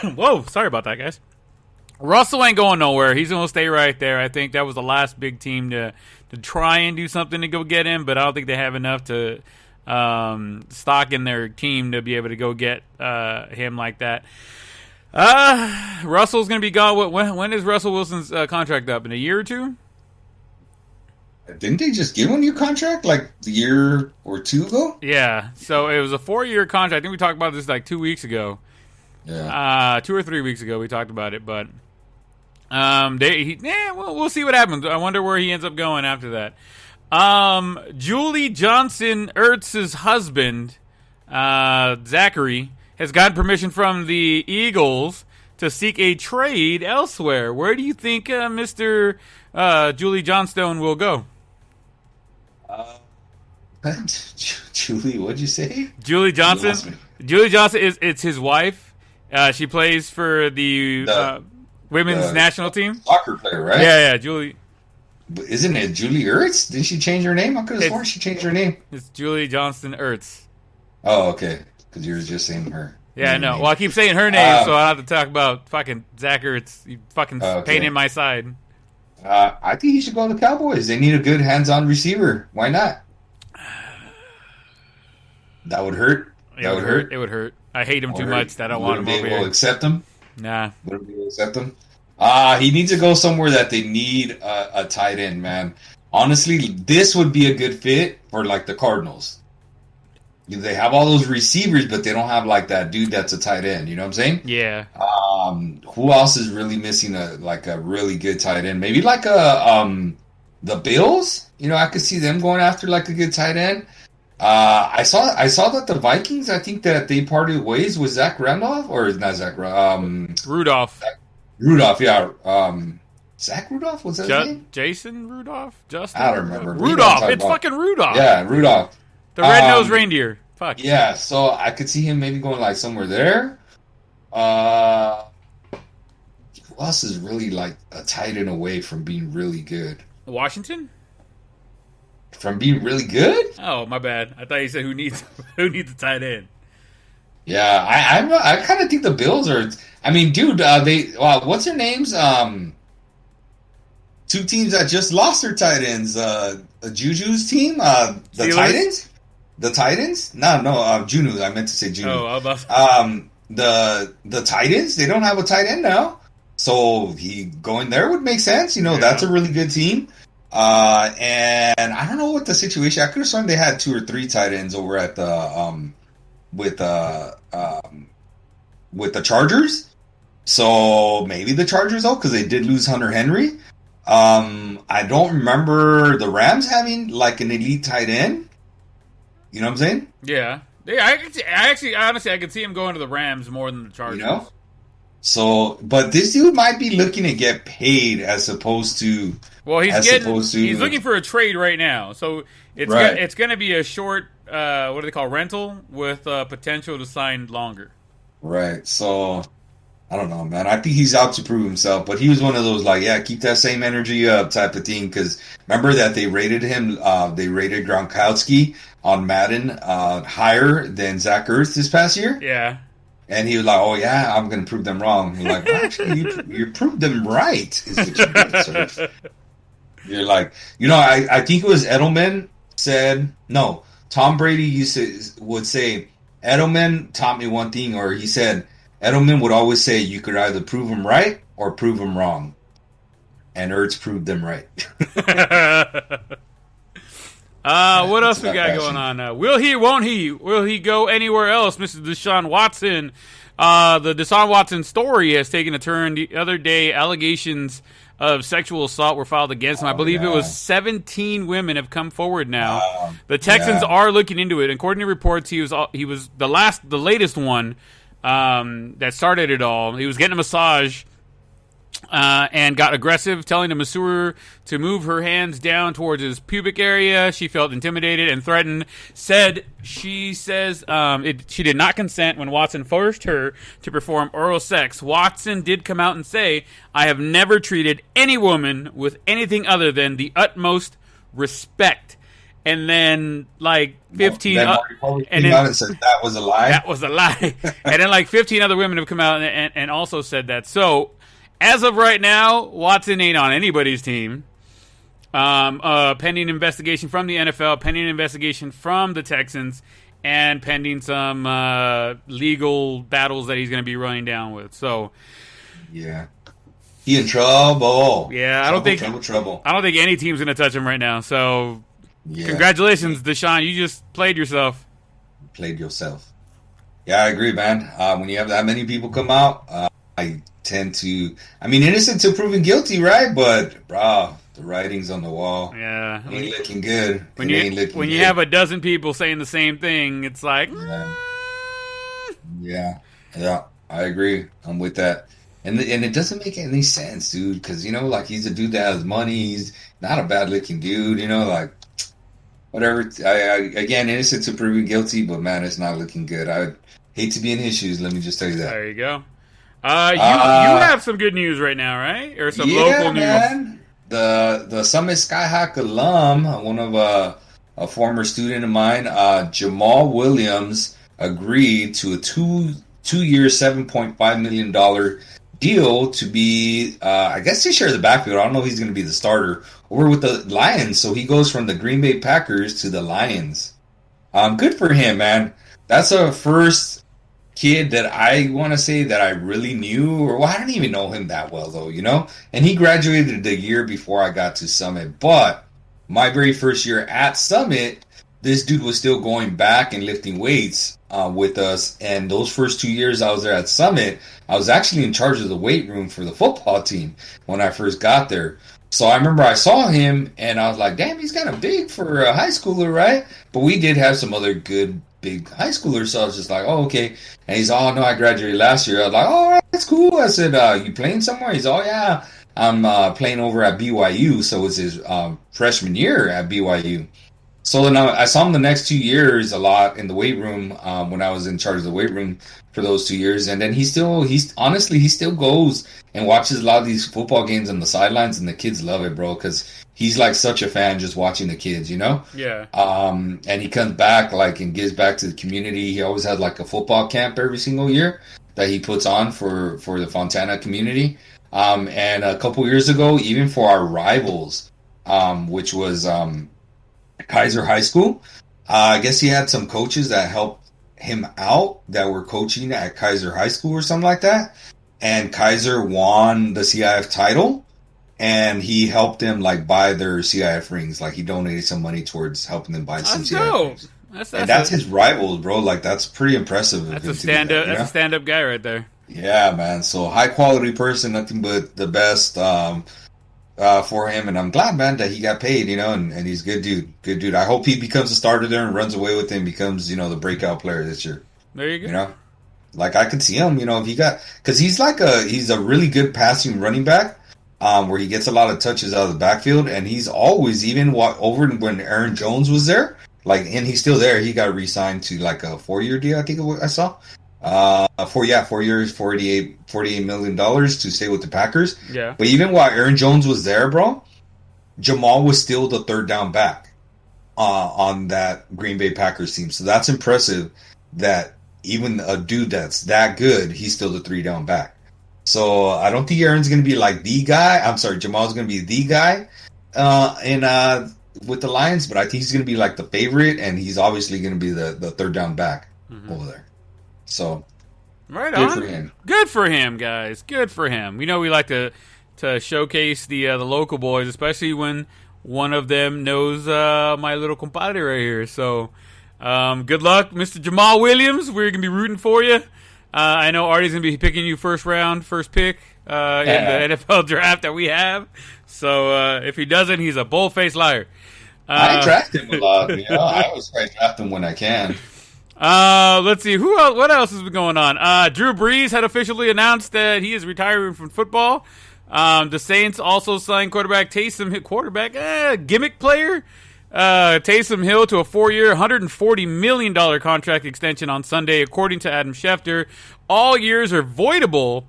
whoa, sorry about that, guys. Russell ain't going nowhere. He's going to stay right there. I think that was the last big team to try and do something to go get him, but I don't think they have enough to stock in their team to be able to go get him like that. Russell's going to be gone. When is Russell Wilson's contract up? In a year or two? Didn't they just give him a new contract like a year or 2 ago? Yeah. So it was a 4-year contract. I think we talked about this like 2 weeks ago. Yeah. 2 or 3 weeks ago we talked about it, but we'll see what happens. I wonder where he ends up going after that. Julie Johnson Ertz's husband, Zachary, has gotten permission from the Eagles to seek a trade elsewhere. Where do you think Mr. Julie Johnstone will go? Julie, what'd you say? Julie Johnson. Julie Johnson it's his wife. She plays for the women's national team. Soccer player, right? Yeah, Julie. But isn't it Julie Ertz? Did she change her name? I could have sworn she changed her name. It's Julie Johnston Ertz. Oh, okay. Because you were just saying her. Yeah, I know. Well, I keep saying her name, so I have to talk about fucking Zach Ertz. You fucking pain in my side. I think he should go to the Cowboys. They need a good hands-on receiver. Why not? That would hurt. It would hurt. It would hurt. I hate him too much that I don't want him over here. Will accept him? Nah. Wouldn't be able to accept him? He needs to go somewhere that they need a tight end, man. Honestly, this would be a good fit for, like, the Cardinals. They have all those receivers, but they don't have, like, that dude that's a tight end. You know what I'm saying? Yeah. Who else is really missing a really good tight end? Maybe like the Bills? I could see them going after, like, a good tight end. I saw that the Vikings, I think that they parted ways with Zach Randolph, or not Zach Rudolph. Rudolph, yeah. Zach Rudolph? Was that his name? Jason Rudolph? Justin? I don't remember. Rudolph. It's fucking Rudolph. Yeah, Rudolph. The red-nosed reindeer. Fuck. Yeah, so I could see him maybe going, like, somewhere there. Who else is really, like, a tight end away from being really good? Washington? From being really good? Oh, my bad. I thought you said who needs a tight end. Yeah, I kind of think the Bills are. I mean, dude, what's their names? 2 teams that just lost their tight ends. Juju's team, the Steelers? Titans. The Titans? No, Juju. I meant to say Juju. Oh, the Titans. They don't have a tight end now, so he going there would make sense. That's a really good team. And I don't know what the situation. I could have sworn they had 2 or 3 tight ends over at the with the Chargers. So maybe the Chargers because they did lose Hunter Henry. I don't remember the Rams having like an elite tight end. You know what I'm saying? Yeah. I could see him going to the Rams more than the Chargers. So, but this dude might be looking to get paid as opposed to. Well, he's looking for a trade right now. So it's going to be a short, what do they call, rental with potential to sign longer. Right. So I don't know, man. I think he's out to prove himself, but he was one of those keep that same energy up type of thing. Because remember that they rated him, they rated Gronkowski on Madden higher than Zach Ertz this past year. Yeah. And he was like, "Oh yeah, I'm gonna prove them wrong." You're like, well, actually, you proved them right. Is what you did, sir. You're like, I think it was Edelman said no. Tom Brady would say, Edelman taught me one thing, or he said Edelman would always say you could either prove them right or prove them wrong, and Ertz proved them right. What else we got going on? Will he? Won't he? Will he go anywhere else, Mr. Deshawn Watson? The Deshawn Watson story has taken a turn. The other day, allegations of sexual assault were filed against him. I believe it was 17 women have come forward now. The Texans are looking into it. According to reports, he was the latest one that started it all. He was getting a massage and got aggressive, telling the masseur to move her hands down towards his pubic area. She felt intimidated and threatened. She did not consent when Watson forced her to perform oral sex. Watson did come out and say, "I have never treated any woman with anything other than the utmost respect." And then, like 15, and then said that was a lie. That was a lie. And then, like 15 other women have come out and also said that. So, as of right now, Watson ain't on anybody's team. Pending investigation from the NFL, pending investigation from the Texans, and pending some legal battles that he's going to be running down with. So, yeah, he in trouble. Yeah, I don't think any team's going to touch him right now. So, congratulations, Deshaun. You just played yourself. Yeah, I agree, man. When you have that many people come out, I tend to, innocent till proven guilty, right? But, bro, the writing's on the wall. Yeah. Ain't looking good. When you have a dozen people saying the same thing, it's like... Yeah, I agree. I'm with that. And it doesn't make any sense, dude, because, he's a dude that has money. He's not a bad-looking dude, like, whatever. Again, innocent till proven guilty, but, man, it's not looking good. I hate to be in his shoes, let me just tell you that. There you go. You have some good news right now, right? Or some local news? Man. The Summit Skyhawk alum, one of a former student of mine, Jamal Williams, agreed to a two-year, $7.5 million deal to be, I guess he shares the backfield. I don't know if he's going to be the starter. Over with the Lions, so he goes from the Green Bay Packers to the Lions. Good for him, man. That's a first kid that I want to say that I really knew, I don't even know him that well, though, And he graduated the year before I got to Summit. But my very first year at Summit, this dude was still going back and lifting weights with us. And those first 2 years I was there at Summit, I was actually in charge of the weight room for the football team when I first got there. So I remember I saw him, and I was like, damn, he's kind of big for a high schooler, right? But we did have some other good big high schoolers, so I was just like, oh, okay. And he's, oh, no, I graduated last year. I was like, all right, that's cool. I said, you playing somewhere? He's, oh, yeah, I'm playing over at BYU. So it's his freshman year at BYU. So then I saw him the next 2 years a lot in the weight room when I was in charge of the weight room for those 2 years. And then he still goes and watches a lot of these football games on the sidelines, and the kids love it, bro, because he's like such a fan just watching the kids, Yeah. And he comes back and gives back to the community. He always has like a football camp every single year that he puts on for the Fontana community. And a couple years ago, even for our rivals, which was Kaiser High School, I guess he had some coaches that helped him out that were coaching at Kaiser High School or something like that. And Kaiser won the CIF title. And he helped them buy their CIF rings. He donated some money towards helping them buy some CIF rings. That's his rivals, bro. That's pretty impressive. That's a stand-up. That's a stand-up guy right there. Yeah, man. So high quality person, nothing but the best for him. And I'm glad, man, that he got paid. And he's a good dude. Good dude. I hope he becomes a starter there and runs away with him. Becomes the breakout player this year. There you go. I could see him. If he got, because he's a really good passing running back. Where he gets a lot of touches out of the backfield, and he's always, even over when Aaron Jones was there, and he's still there, he got re-signed to a 4-year deal, I think I saw. 4 years, $48 million to stay with the Packers. Yeah. But even while Aaron Jones was there, bro, Jamal was still the third down back on that Green Bay Packers team. So that's impressive that even a dude that's that good, he's still the 3-down back. So I don't think Aaron's going to be like the guy. I'm sorry, Jamal's going to be the guy with the Lions, but I think he's going to be like the favorite, and he's obviously going to be the 3rd-down back over there. So right good on. for him. Good for him, guys. Good for him. We know we like to showcase the local boys, especially when one of them knows my little compadre right here. So good luck, Mr. Jamal Williams. We're going to be rooting for you. I know Artie's going to be picking you first pick in the NFL draft that we have. So if he doesn't, he's a bull-faced liar. I draft him a lot. You know, I always try to draft him when I can. Let's see. What else has been going on? Drew Brees had officially announced that he is retiring from football. The Saints also signed quarterback Taysom Hill, gimmick player Taysom Hill to a 4-year, $140 million contract extension on Sunday, according to Adam Schefter. All years are voidable,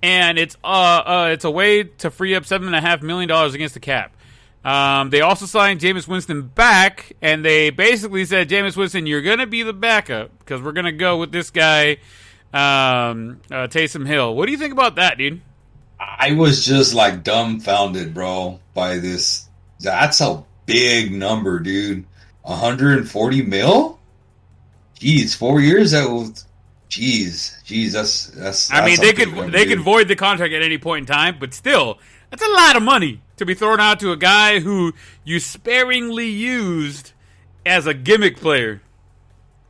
and it's a way to free up $7.5 million against the cap. They also signed Jameis Winston back, and they basically said, Jameis Winston, you're going to be the backup because we're going to go with this guy, Taysom Hill. What do you think about that, dude? I was just like dumbfounded, bro, by this. That's a big number, dude. 140 mil? Jeez, 4 years? That was, jeez, that's. I mean, they could void the contract at any point in time, but still, that's a lot of money to be thrown out to a guy who you sparingly used as a gimmick player.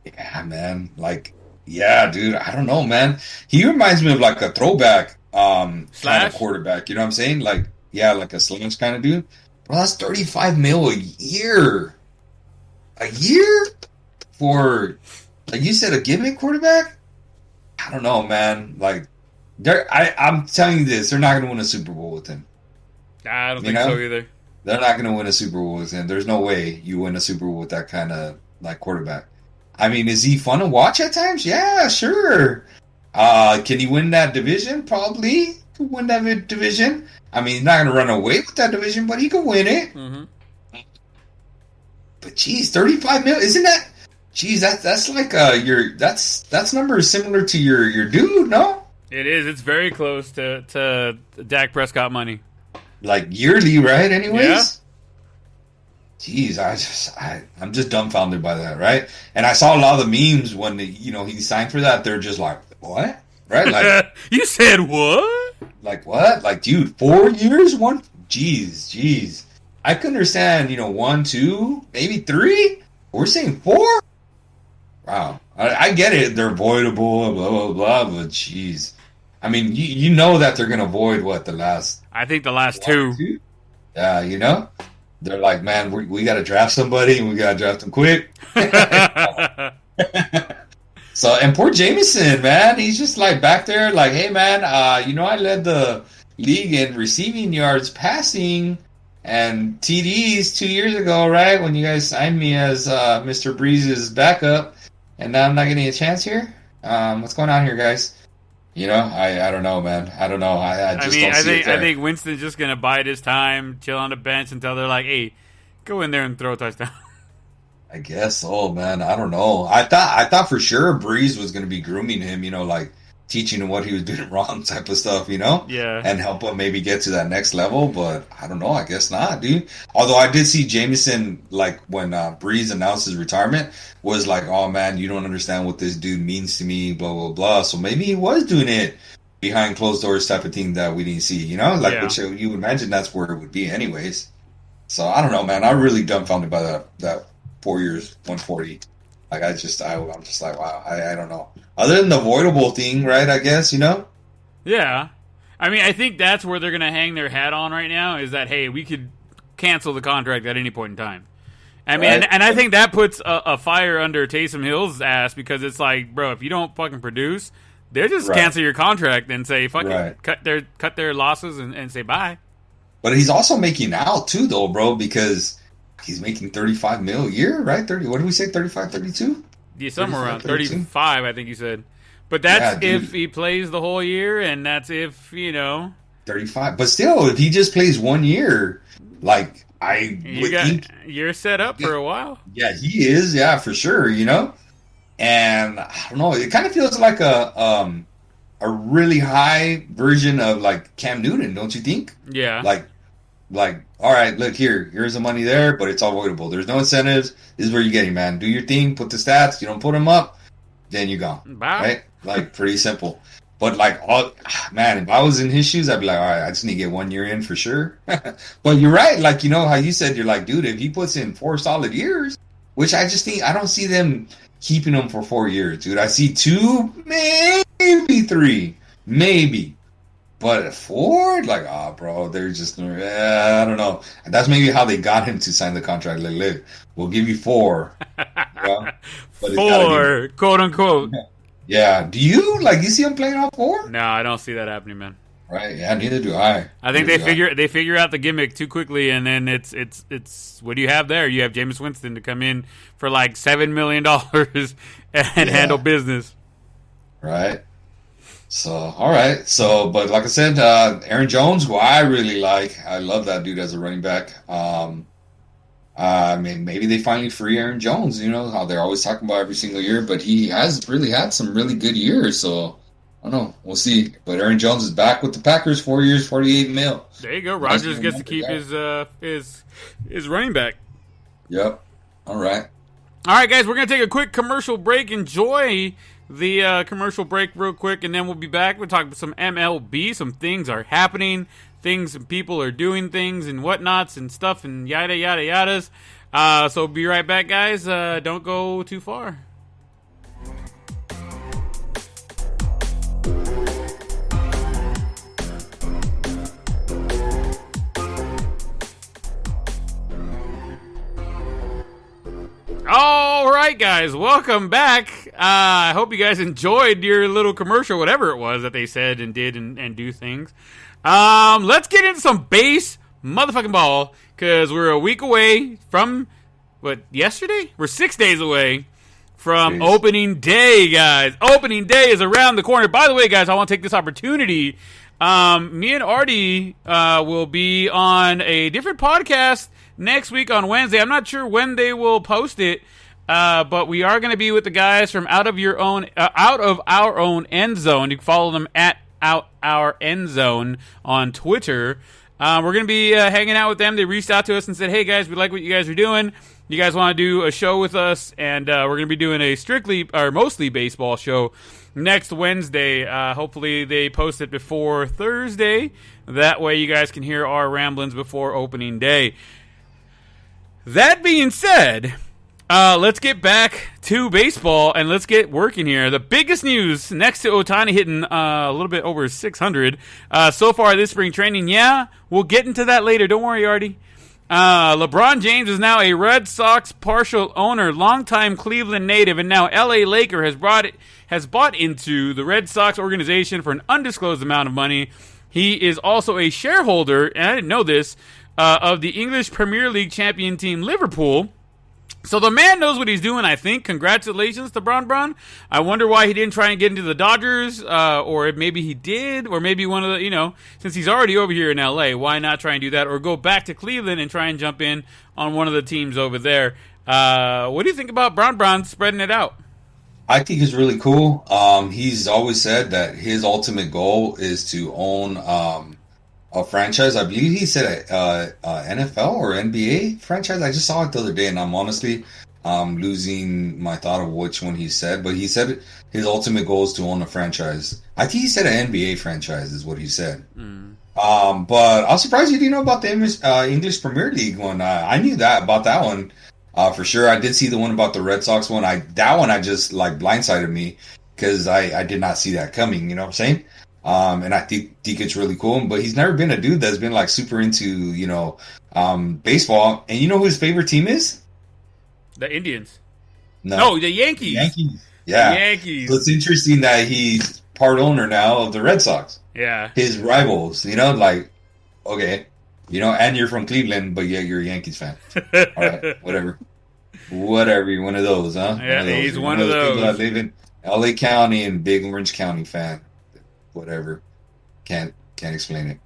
Yeah, man. Like, yeah, dude. I don't know, man. He reminds me of like a throwback kind of quarterback. You know what I'm saying? Like, yeah, like a slash kind of dude. Bro, that's 35 mil a year. A year for, like you said, a gimmick quarterback? I don't know, man. Like, I'm telling you this, they're not going to win a Super Bowl with him. I don't think so either. They're not going to win a Super Bowl with him. There's no way you win a Super Bowl with that kind of like quarterback. I mean, is he fun to watch at times? Yeah, sure. Can he win that division? Probably. He could win that division. I mean, he's not going to run away with that division, but he could win it. Mm-hmm. But geez, 35 mil, isn't that? Geez, that's like that's number similar to your dude, no? It is. It's very close to Dak Prescott money. Like yearly, right? Anyways. Yeah. Jeez, I'm just dumbfounded by that, right? And I saw a lot of the memes when he signed for that. They're just like, what? Right? Like you said what? Like what? Like, dude, 4 years? Jeez. I could understand, 1, 2, maybe 3. We're saying 4? Wow. I get it. They're voidable, blah, blah, blah, but jeez. I mean, you know that they're going to void what, the last... I think the last 2. Yeah, They're like, man, we got to draft somebody, and we got to draft them quick. So, and poor Jameson, man, he's just like back there like, hey, man, I led the league in receiving yards, passing, and TDs 2 years ago, right, when you guys signed me as Mr. Breeze's backup, and now I'm not getting a chance here? What's going on here, guys? I don't know, man. I don't know. I think Winston's just going to bide his time, chill on the bench until they're like, hey, go in there and throw a touchdown. I guess so, man. I don't know. I thought for sure Breeze was going to be grooming him, like teaching him what he was doing wrong type of stuff, Yeah. And help him maybe get to that next level. But I don't know. I guess not, dude. Although I did see Jameson, like when Breeze announced his retirement, was like, oh, man, you don't understand what this dude means to me, blah, blah, blah. So maybe he was doing it behind closed doors type of thing that we didn't see, which you would imagine that's where it would be anyways. So I don't know, man. I'm really dumbfounded by that 4 years, 140. Like I'm just like, wow, I don't know. Other than the voidable thing, right? I guess Yeah, I mean, I think that's where they're gonna hang their hat on right now. Is that hey, we could cancel the contract at any point in time. I mean, right. and I think that puts a fire under Taysom Hill's ass because it's like, bro, if you don't fucking produce, they'll just cancel your contract and say fuck it, cut their losses and say bye. But he's also making out too, though, bro, because he's making 35 mil a year, right? 30. What did we say? 35, 32? Yeah, somewhere around 35, I think you said. But that's if he plays the whole year, and that's if 35. But still, if he just plays 1 year, like you're set up for a while. Yeah, he is. Yeah, for sure. And I don't know, it kind of feels like a really high version of like Cam Newton, don't you think? Yeah. Like, all right, look here's the money there, but it's all avoidable. There's no incentives. This is where you're getting, man. Do your thing, put the stats. You don't put them up, then you're gone. Bye. Right? Like, pretty simple. But like, man, if I was in his shoes, I'd be like, all right, I just need to get 1 year in for sure. But you're right, like, you know how you said, you're like, dude, if he puts in 4 solid years, which I just think I don't see them keeping him for 4 years, dude. I see 2, maybe 3, maybe. But 4, like, bro, they're just, I don't know. And that's maybe how they got him to sign the contract. Like, look, we'll give you 4. Yeah? 4, quote unquote. Yeah. Do you see him playing all 4? No, I don't see that happening, man. Right? Yeah, neither do I. I think they figure out the gimmick too quickly, and then it's what do you have there? You have Jameis Winston to come in for like $7 million and handle business. Right. So, all right. So, but like I said, Aaron Jones, who I really like, I love that dude as a running back. I mean, maybe they finally free Aaron Jones. You know how they're always talking about every single year, but he has really had some really good years. So, I don't know. We'll see. But Aaron Jones is back with the Packers, 4 years, $48 million. There you go. Rodgers gets to keep his running back. Yep. All right. All right, guys. We're gonna take a quick commercial break. Enjoy the commercial break real quick, and then we'll be back. We'll talk about some MLB. Some things are happening. Things and people are doing things and whatnots and stuff and yada yada yadas. So be right back, guys. Don't go too far. All right, guys, welcome back. I hope you guys enjoyed your little commercial, whatever it was that they said and did and do things. Let's get into some base motherfucking ball, because we're a week away from, yesterday? We're 6 days away from opening day, guys. Opening day is around the corner. By the way, guys, I want to take this opportunity. Me and Artie will be on a different podcast next week on Wednesday. I'm not sure when they will post it, but we are going to be with the guys from Out of Our Own End Zone. You can follow them at Out Our End Zone on Twitter. We're going to be hanging out with them. They reached out to us and said, hey, guys, we like what you guys are doing. You guys want to do a show with us? And we're going to be doing a strictly or mostly baseball show next Wednesday. Hopefully they post it before Thursday. That way you guys can hear our ramblings before opening day. That being said, let's get back to baseball and let's get working here. The biggest news, next to Ohtani hitting a little bit over 600 so far this spring training. Yeah, we'll get into that later. Don't worry, Artie. LeBron James is now a Red Sox partial owner, longtime Cleveland native, and now LA Laker has bought into the Red Sox organization for an undisclosed amount of money. He is also a shareholder, and I didn't know this, of the English Premier League champion team Liverpool. So the man knows what he's doing, I think. Congratulations to Braun. I wonder why he didn't try and get into the Dodgers, or maybe he did, or maybe one of the, since he's already over here in LA, why not try and do that, or go back to Cleveland and try and jump in on one of the teams over there. What do you think about Braun spreading it out? I think it's really cool. He's always said that his ultimate goal is to own a franchise. I believe he said NFL or NBA franchise. I just saw it the other day, and I'm honestly losing my thought of which one he said. But he said his ultimate goal is to own a franchise. I think he said an NBA franchise is what he said. But I was surprised you didn't know about the English Premier League one. I knew about that one for sure. I did see the one about the Red Sox one. That one just blindsided me because I did not see that coming. You know what I'm saying? And I think it's really cool. But he's never been a dude that's been super into baseball. And you know who his favorite team is? The Indians. No, the Yankees. Yeah, the Yankees. So it's interesting that he's part owner now of the Red Sox. Yeah, his rivals. Okay, and you're from Cleveland, but yeah, you're a Yankees fan. All right, whatever. You're one of those, huh? Yeah, he's one of those. People that live in LA County and Big Orange County fan. Whatever. Can't explain it,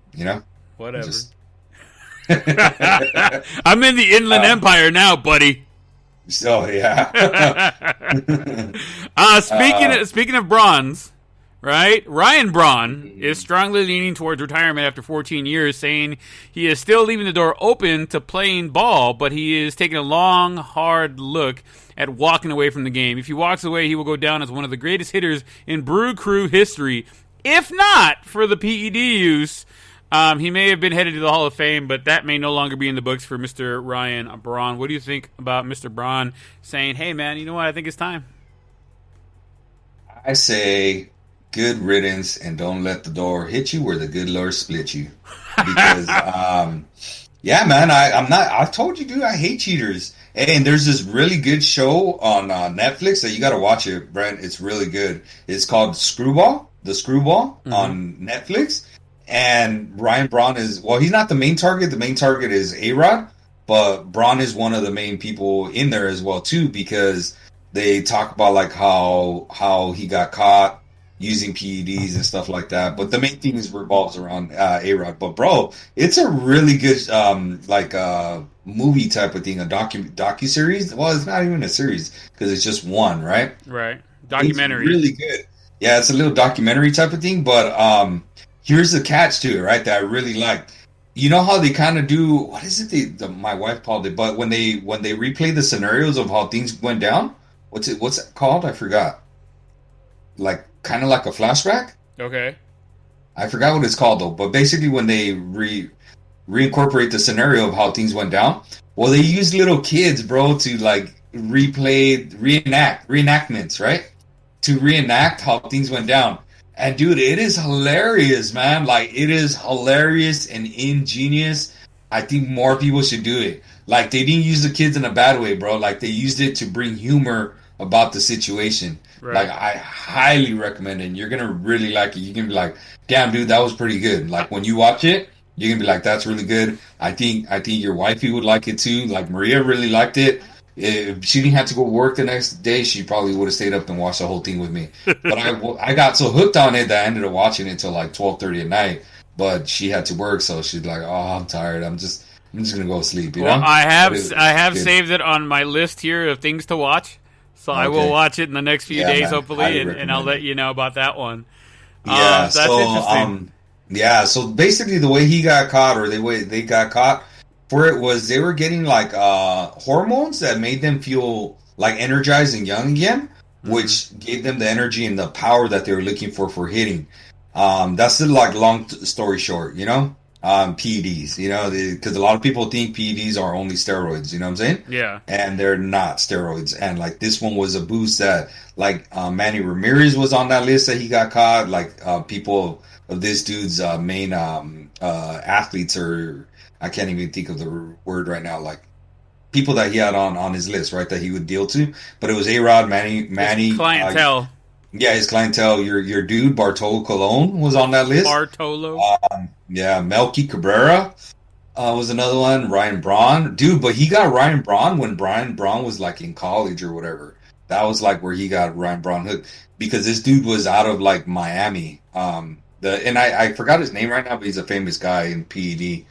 Whatever. I'm in the Inland Empire now, buddy. So, yeah. Speaking of bronze, right? Ryan Braun is strongly leaning towards retirement after 14 years, saying he is still leaving the door open to playing ball, but he is taking a long, hard look at walking away from the game. If he walks away, he will go down as one of the greatest hitters in Brew Crew history, if not for the PED use. He may have been headed to the Hall of Fame, but that may no longer be in the books for Mr. Ryan Braun. What do you think about Mr. Braun saying, hey, man, you know what? I think it's time. I say good riddance and don't let the door hit you where the good Lord split you. Because, yeah, man, I've told you, dude, I hate cheaters. And there's this really good show on Netflix that you got to watch it, Brent. It's really good. It's called The Screwball on Netflix. And Ryan Braun he's not the main target. The main target is A-Rod, but Braun is one of the main people in there as well, too, because they talk about like how he got caught using PEDs and stuff like that. But the main thing revolves around A-Rod. But bro, it's a really good movie type of thing, a docu-series. Well, it's not even a series because it's just one, right? Right. Documentary. It's really good. Yeah, it's a little documentary type of thing. But here's the catch to it, right? That I really like. You know how they kind of do? What is it? My wife called it. But when they replay the scenarios of how things went down. What's it called? I forgot. Like kind of like a flashback. Okay. I forgot what it's called though. But basically, when they reincorporate the scenario of how things went down, well, they use little kids, bro, to like reenactments, right? To reenact how things went down. And dude, it is hilarious, man. Like it is hilarious and ingenious. I think more people should do it. Like, they didn't use the kids in a bad way, bro. Like, they used it to bring humor about the situation. Right. Like, I highly recommend it. And you're going to really like it. You can be like, damn, dude, that was pretty good. Like, when you watch it, you're going to be like, that's really good. I think your wifey would like it, too. Like, Maria really liked it. If she didn't have to go work the next day, she probably would have stayed up and watched the whole thing with me. But I got so hooked on it that I ended up watching it till like 12:30 at night. But she had to work, so she's like, oh, I'm tired. I'm just gonna go to sleep. You know? I have saved it on my list here of things to watch, so okay. I will watch it in the next few days, man, hopefully, and I'll let you know about that one. Yeah, that's interesting. So basically, the way he got caught, or the way they got caught for it, was they were getting like hormones that made them feel like energized and young again, which gave them the energy and the power that they were looking for hitting. That's the like long story short, you know. PEDs, you know, because a lot of people think PEDs are only steroids, you know what I'm saying? Yeah. And they're not steroids. And like this one was a boost that like Manny Ramirez was on that list that he got caught. Like people of this dude's main athletes, or I can't even think of the word right now, like people that he had on his list, right, that he would deal to. But it was A-Rod, Manny. His clientele. Yeah, his clientele. Your dude, Bartolo Colon, was on that list. Bartolo. Yeah, Melky Cabrera was another one. Ryan Braun. Dude, but he got Ryan Braun when Ryan Braun was like in college or whatever. That was like where he got Ryan Braun hooked. Because this dude was out of like Miami. I forgot his name right now, but he's a famous guy in PED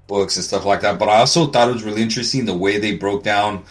books and stuff like that. But I also thought it was really interesting the way they broke down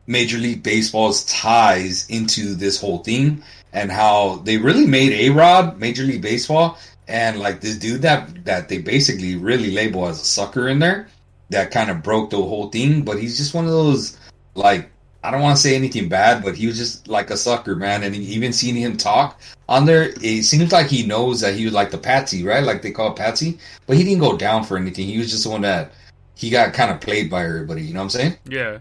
Major League Baseball's ties into this whole thing. And how they really made A-Rod Major League Baseball, and like this dude that they basically really label as a sucker in there, that kind of broke the whole thing. But he's just one of those, like, I don't want to say anything bad, but he was just like a sucker, man. And even seeing him talk on there, it seems like he knows that he was like the patsy, right? Like they call it patsy, but he didn't go down for anything. He was just the one that he got kind of played by everybody. You know what I'm saying? Yeah.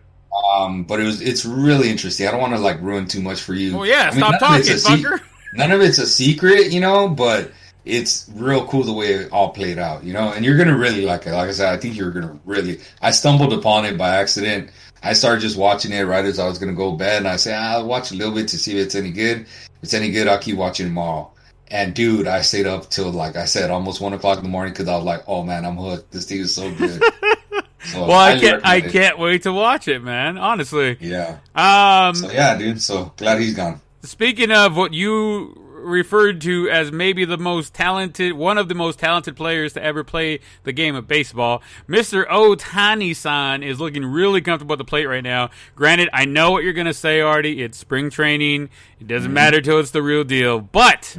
But it's really interesting. I don't want to like ruin too much for you. Oh yeah, stop talking, fucker. None of it's a secret, you know, but it's real cool the way it all played out, you know, and you're gonna really like it. Like I said, I think you're gonna really. I stumbled upon it by accident. I started just watching it right as I was gonna go to bed, and I said, I'll watch a little bit to see if it's any good. If it's any good, I'll keep watching tomorrow. And dude, I stayed up till, like I said, almost 1 o'clock in the morning because I was like, oh man, I'm hooked. This thing is so good. So well, I can't wait to watch it, man. Honestly. Yeah. So yeah, dude. So glad he's gone. Speaking of what you referred to as maybe one of the most talented players to ever play the game of baseball. Mr. Ohtani-san is looking really comfortable at the plate right now. Granted, I know what you're going to say, Artie. It's spring training. It doesn't matter till it's the real deal. But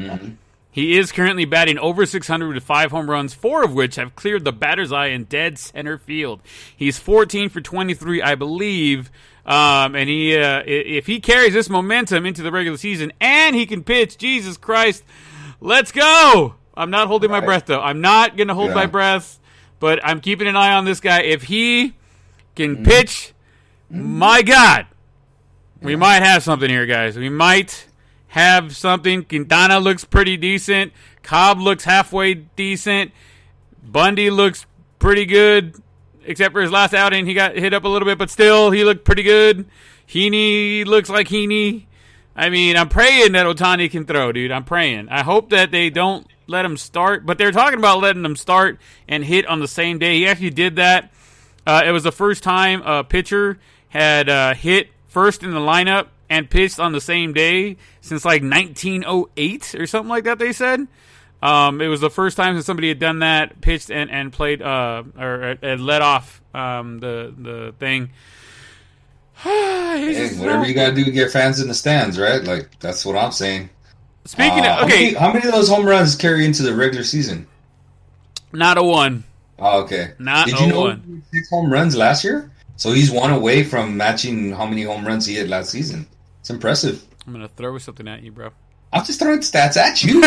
he is currently batting over 600 with 5 home runs, 4 of which have cleared the batter's eye in dead center field. He's 14 for 23, I believe. And if he carries this momentum into the regular season and he can pitch, Jesus Christ, let's go. I'm not holding my breath, though. I'm not going to hold my breath, but I'm keeping an eye on this guy. If he can pitch, my God, we might have something here, guys. We might have something. Quintana looks pretty decent. Cobb looks halfway decent. Bundy looks pretty good. Except for his last outing, he got hit up a little bit, but still, he looked pretty good. Heaney looks like Heaney. I mean, I'm praying that Ohtani can throw, dude. I'm praying. I hope that they don't let him start, but they're talking about letting him start and hit on the same day. He actually did that. It was the first time a pitcher had hit first in the lineup and pitched on the same day since like 1908 or something like that, they said. It was the first time that somebody had done that, pitched and played, or led off the thing. Hey, whatever you gotta do to get fans in the stands, right? Like, that's what I'm saying. Speaking of, okay. How many of those home runs carry into the regular season? Not a one. Oh, okay. Did you know he had 6 home runs last year? So he's 1 away from matching how many home runs he had last season. It's impressive. I'm going to throw something at you, bro. I'm just throwing stats at you.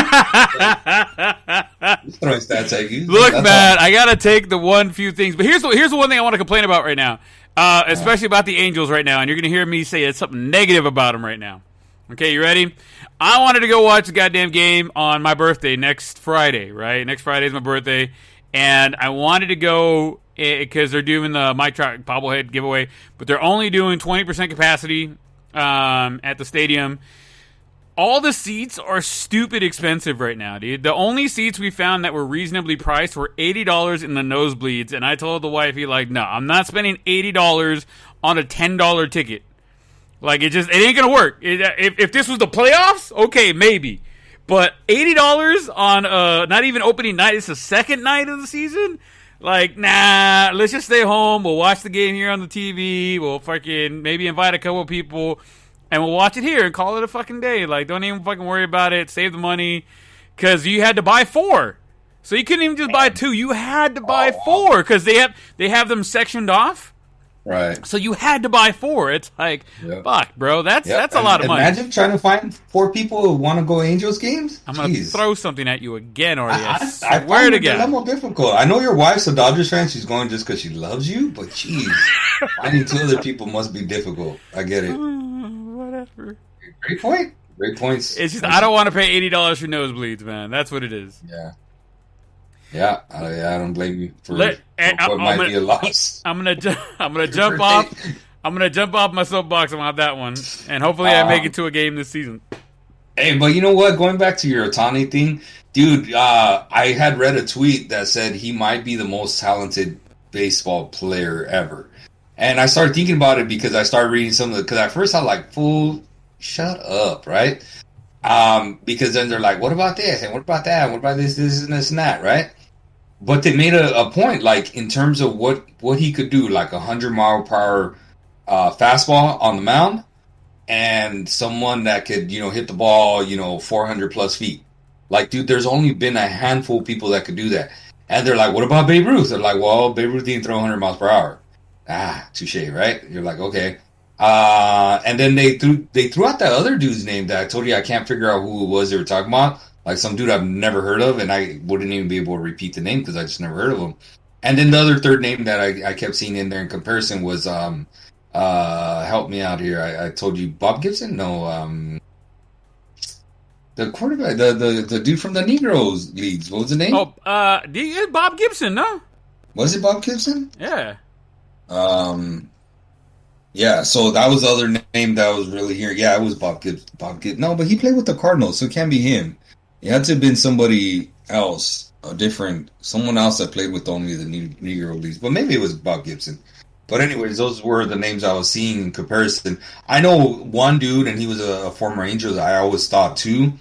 Just throwing stats at you. Look, man, I gotta take the few things, but here's the one thing I want to complain about right now, especially about the Angels right now, and you're gonna hear me say something negative about them right now. Okay, you ready? I wanted to go watch the goddamn game on my birthday next Friday. Right, next Friday is my birthday, and I wanted to go because they're doing the Mike Trout bobblehead giveaway, but they're only doing 20% capacity at the stadium. All the seats are stupid expensive right now, dude. The only seats we found that were reasonably priced were $80 in the nosebleeds, and I told the wifey, like, no, I'm not spending $80 on a $10 ticket. Like, it ain't gonna work. If this was the playoffs, okay, maybe. But $80 on not even opening night, it's the second night of the season? Like, nah, let's just stay home. We'll watch the game here on the TV. We'll fucking maybe invite a couple people. And we'll watch it here and call it a fucking day. Like, don't even fucking worry about it. Save the money. Because you had to buy 4. So you couldn't even just buy 2. You had to buy 4. Because they have them sectioned off. Right. So you had to buy 4. It's like, fuck, bro. That's a lot of money. Imagine trying to find 4 people who want to go Angels games. I'm going to throw something at you again, or I swear to God. It's more difficult. I know your wife's a Dodgers fan. She's going just because she loves you. But, jeez, finding 2 other people must be difficult. I get it. Whatever. Great point. Great points. It's just I don't want to pay $80 for nosebleeds, man. That's what it is. Yeah. I don't blame you for what might be a loss. I'm gonna jump off. I'm gonna jump off my soapbox on that one, and hopefully I make it to a game this season. Hey, but you know what? Going back to your Ohtani thing, dude, I had read a tweet that said he might be the most talented baseball player ever. And I started thinking about it because I started reading some of because at first I was like, fool, shut up, right? Because then they're like, what about this? And what about that? What about this and this and that, right? But they made a point, like, in terms of what he could do, like 100-mile-per-hour fastball on the mound, and someone that could, hit the ball, 400-plus feet. Like, dude, there's only been a handful of people that could do that. And they're like, what about Babe Ruth? They're like, well, Babe Ruth didn't throw 100 miles per hour. Touche, right? You're like, okay. And then they threw out that other dude's name that I told you I can't figure out who it was they were talking about. Like some dude I've never heard of, and I wouldn't even be able to repeat the name because I just never heard of him. And then the other third name that I kept seeing in there in comparison was, help me out here. I told you Bob Gibson? No, the quarterback, the dude from the Negroes leagues. What was the name? Oh, Bob Gibson, no? Was it Bob Gibson? Yeah. Yeah, so that was the other name that I was really hearing. Yeah, it was Bob Gibson. No, but he played with the Cardinals, so it can't be him. It had to have been somebody else, someone else that played with only the Negro leagues. But maybe it was Bob Gibson. But anyways, those were the names I was seeing in comparison. I know one dude, and he was a former Angel that I always thought too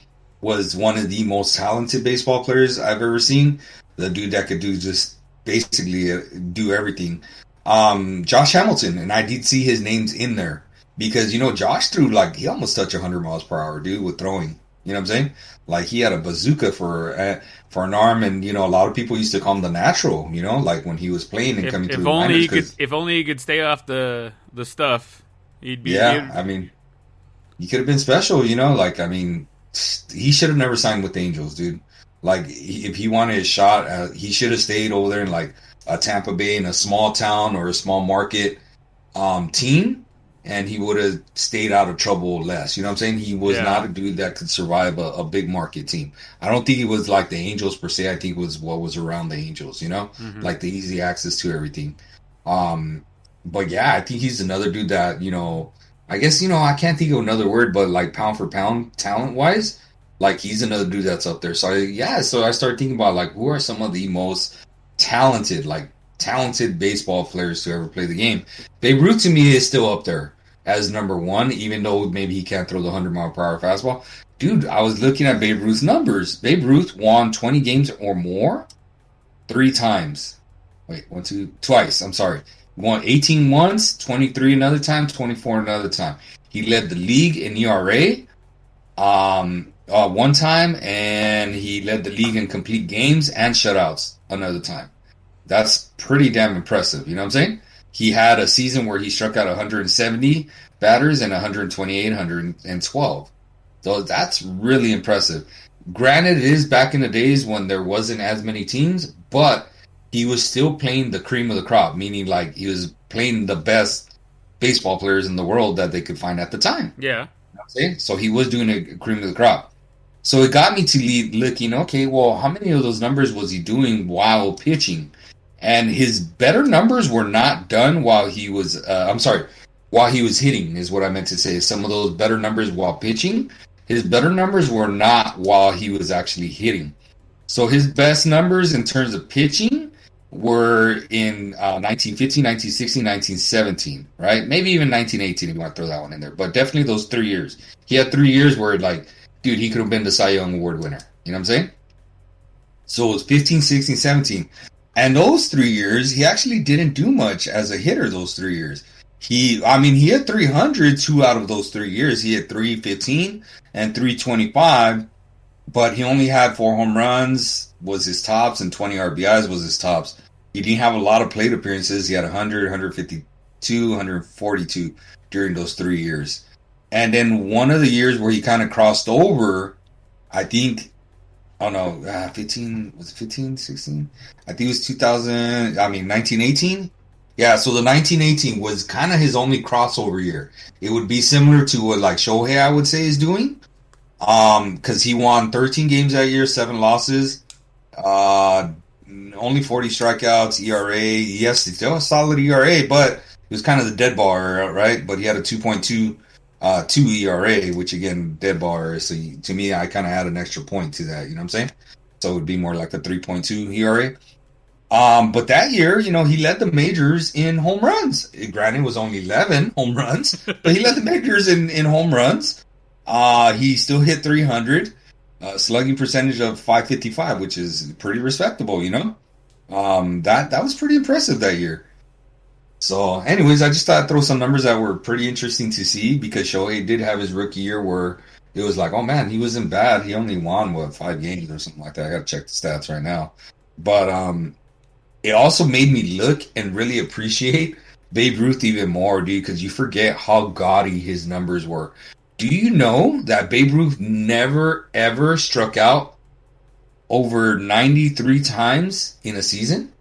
was one of the most talented baseball players I've ever seen. The dude that could do just basically do everything. Josh Hamilton, and I did see his names in there because, Josh threw he almost touched 100 miles per hour, dude, with throwing. You know what I'm saying? Like he had a bazooka for an arm, and a lot of people used to call him the natural. Like when he was playing and coming through. If only he could stay off the stuff, he'd be. Yeah, I mean, he could have been special. He should have never signed with the Angels, dude. Like if he wanted a shot, he should have stayed over there in like a Tampa Bay, in a small town or a small market team. And he would have stayed out of trouble less. You know what I'm saying? He was not a dude that could survive a big market team. I don't think he was like the Angels per se. I think it was what was around the Angels, like the easy access to everything. But yeah, I think he's another dude that, I guess, I can't think of another word, but like pound for pound, talent wise, like he's another dude that's up there. So I started thinking about like, who are some of the most talented baseball players to ever play the game. Babe Ruth to me is still up there as number one, even though maybe he can't throw the 100-mile-per-hour fastball. Dude, I was looking at Babe Ruth's numbers. Babe Ruth won 20 games or more 3 times. Twice. I'm sorry. Won 18 once, 23 another time, 24 another time. He led the league in ERA one time, and he led the league in complete games and shutouts another time. That's pretty damn impressive. You know what I'm saying? He had a season where he struck out 170 batters and 128, 112. So that's really impressive. Granted, it is back in the days when there wasn't as many teams, but he was still playing the cream of the crop, meaning like he was playing the best baseball players in the world that they could find at the time. Yeah. You know what I'm saying? So he was doing a cream of the crop. So it got me to looking, okay, well, how many of those numbers was he doing while pitching? And his better numbers were not done while he was, while he was hitting is what I meant to say. Some of those better numbers while pitching, his better numbers were not while he was actually hitting. So his best numbers in terms of pitching were in 1915, 1916, 1917, right? Maybe even 1918 if you want to throw that one in there. But definitely those 3 years. He had 3 years where, like, dude, he could have been the Cy Young Award winner. You know what I'm saying? So it was 15, 16, 17. And those 3 years, he actually didn't do much as a hitter those 3 years. He had 300 2 out of those 3 years. He had 315 and 325, but he only had 4 home runs was his tops and 20 RBIs was his tops. He didn't have a lot of plate appearances. He had 100, 152, 142 during those 3 years. And then one of the years where he kind of crossed over, I think, 15, was it 15, 16? I think it was 1918. Yeah, so the 1918 was kind of his only crossover year. It would be similar to what like Shohei, I would say, is doing. Because he won 13 games that year, 7 losses, only 40 strikeouts, ERA. Yes, it's still a solid ERA, but it was kind of the dead ball, right? But he had a 2.2 ERA, which again, dead ball. So to me, I kind of add an extra point to that. You know what I'm saying? So it would be more like a 3.2 ERA. But that year, he led the majors in home runs. Granted, it was only 11 home runs, but he led the majors in home runs. He still hit 300, slugging percentage of 555, which is pretty respectable, That was pretty impressive that year. So, anyways, I just thought I'd throw some numbers that were pretty interesting to see because Shohei did have his rookie year where it was like, oh man, he wasn't bad. He only won, 5 games or something like that. I got to check the stats right now. But it also made me look and really appreciate Babe Ruth even more, dude, because you forget how gaudy his numbers were. Do you know that Babe Ruth never, ever struck out over 93 times in a season?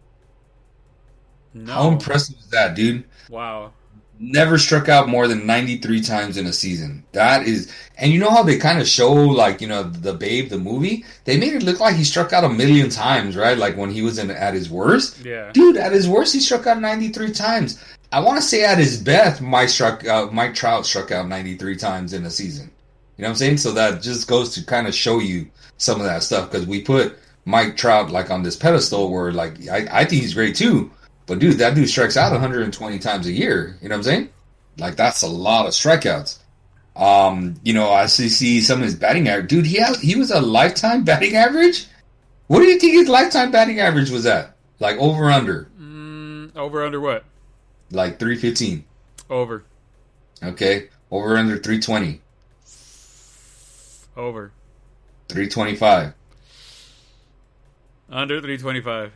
No. How impressive is that, dude? Wow. Never struck out more than 93 times in a season. That is... And you know how they kind of show, like, the Babe, the movie? They made it look like he struck out 1,000,000 times, right? Like, when he was at his worst. Yeah. Dude, at his worst, he struck out 93 times. I want to say at his best, Mike Trout struck out 93 times in a season. You know what I'm saying? So that just goes to kind of show you some of that stuff. Because we put Mike Trout, like, on this pedestal where, like, I think he's great, too. But, dude, that dude strikes out 120 times a year. You know what I'm saying? Like, that's a lot of strikeouts. I see some of his batting average. Dude, he was a lifetime batting average? What do you think his lifetime batting average was at? Like over under? Over under what? Like 315. Over. Okay. Over under 320. Over. 325. Under 325.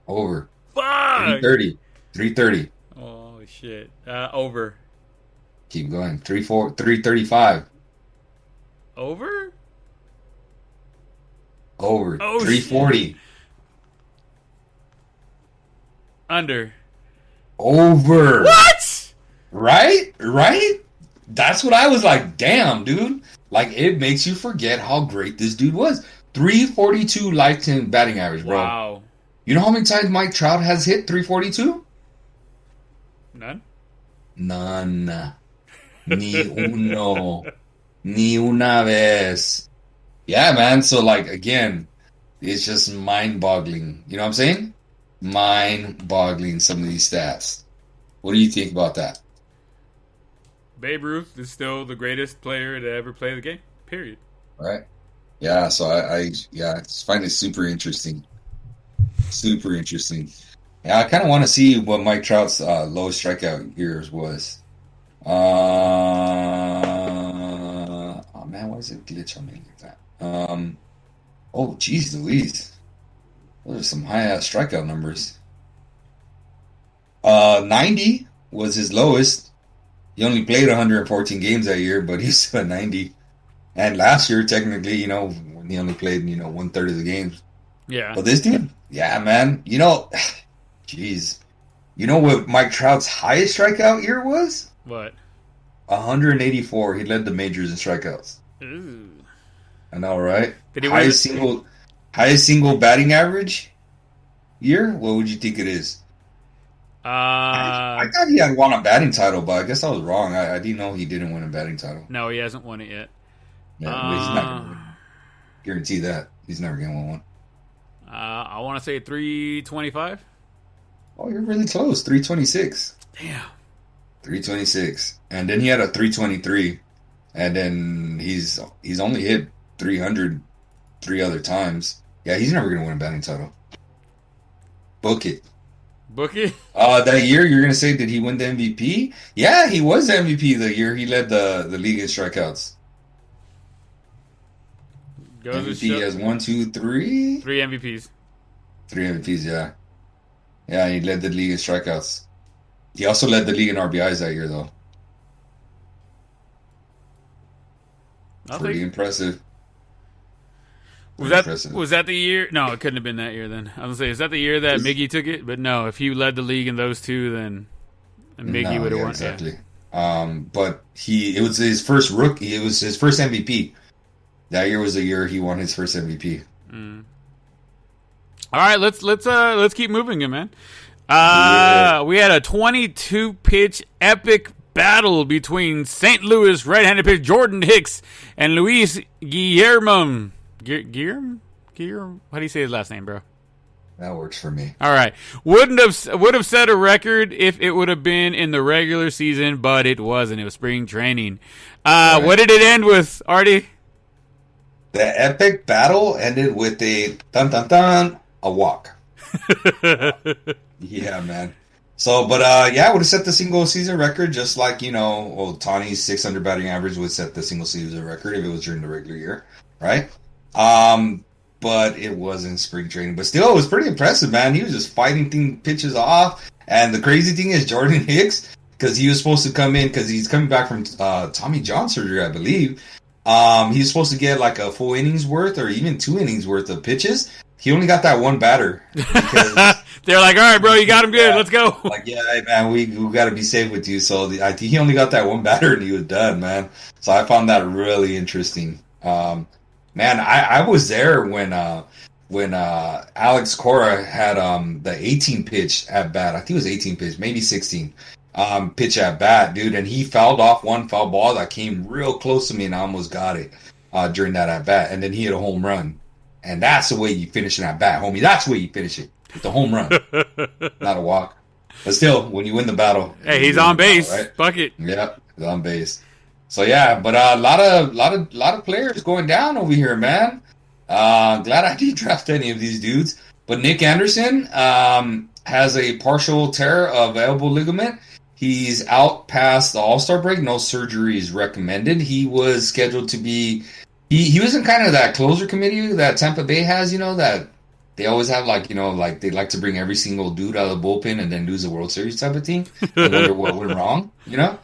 Over. Fuck! 330. 330. Oh shit. Over. Keep going. 335. Over? Over. Oh, 340. Shit. Under. Over. What? Right? That's what I was like, damn, dude. Like, it makes you forget how great this dude was. 342 lifetime batting average, bro. Wow. You know how many times Mike Trout has hit 342? None? None. Ni uno. Ni una vez. Yeah, man. So, like, again, it's just mind-boggling. You know what I'm saying? Mind-boggling, some of these stats. What do you think about that? Babe Ruth is still the greatest player to ever play the game. Period. Right? Yeah, so I just find it super interesting. Super interesting. Yeah, I kind of want to see what Mike Trout's lowest strikeout years was. Oh man, why is it glitch on me like that? Oh, geez, Louise. Those are some high-ass strikeout numbers. 90 was his lowest. He only played 114 games that year, but he's still at 90. And last year, technically, he only played, 1/3 of the games. Yeah. But this dude, yeah, man. Jeez. You know what Mike Trout's highest strikeout year was? What? 184. He led the majors in strikeouts. Ooh. I know, right? Did he highest single batting average year? What would you think it is? I thought he had won a batting title, but I guess I was wrong. I didn't know he didn't win a batting title. No, he hasn't won it yet. Yeah, but he's not going to win. Guarantee that. He's never going to win one. I want to say 325. Oh, you're really close. 326. Damn. 326. And then he had a 323. And then he's only hit 300 3 other times. Yeah, he's never going to win a batting title. Book it. That year, you're going to say, did he win the MVP? Yeah, he was the MVP the year he led the league in strikeouts. MVP has 1, 2, 3? 3 MVPs. 3 MVPs, yeah. Yeah, he led the league in strikeouts. He also led the league in RBIs that year, though. Pretty impressive. Was that the year? No, it couldn't have been that year then. I was going to say, is that the year that Miggy took it? But no, if he led the league in those two, then Miggy would have won. Exactly. Yeah. But it was his first rookie. It was his first MVP. That year was the year he won his first MVP. Mm. All right, let's keep moving it, man. We had a 22-pitch epic battle between St. Louis right-handed pitcher Jordan Hicks and Luis Guillermo. Guillermo? How do you say his last name, bro? That works for me. All right. Would have set a record if it would have been in the regular season, but it wasn't. It was spring training. Right. What did it end with, Artie? The epic battle ended with a a walk. Yeah, man. So, but I would have set the single season record just like, Tawny's 600 batting average would set the single season record if it was during the regular year, right? But it wasn't spring training. But still, it was pretty impressive, man. He was just fighting pitches off. And the crazy thing is Jordan Hicks, because he was supposed to come in, because he's coming back from Tommy John surgery, I believe. He was supposed to get like a full innings worth or even 2 innings worth of pitches. He only got that one batter. They're like, all right, bro, you got him good. Let's go. Like, yeah, hey, man, we got to be safe with you. So I think he only got that one batter and he was done, man. So I found that really interesting. Man, I was there when Alex Cora had the 18 pitch at bat. I think it was 18 pitch, maybe 16 pitch at bat, dude. And he fouled off one foul ball that came real close to me and I almost got it during that at bat. And then he hit a home run. And that's the way you finish an at bat, homie. That's the way you finish it. With the home run. Not a walk. But still, when you win the battle. Hey, he's on base. Battle, right? Fuck it. Yep, he's on base. So yeah, but a lot of players going down over here, man. Glad I didn't draft any of these dudes. But Nick Anderson has a partial tear of elbow ligament. He's out past the All-Star break. No surgery is recommended. He was scheduled to be. He was in kind of that closer committee that Tampa Bay has. You know that they always have like they like to bring every single dude out of the bullpen and then lose the World Series type of team. I wonder what went wrong. You know.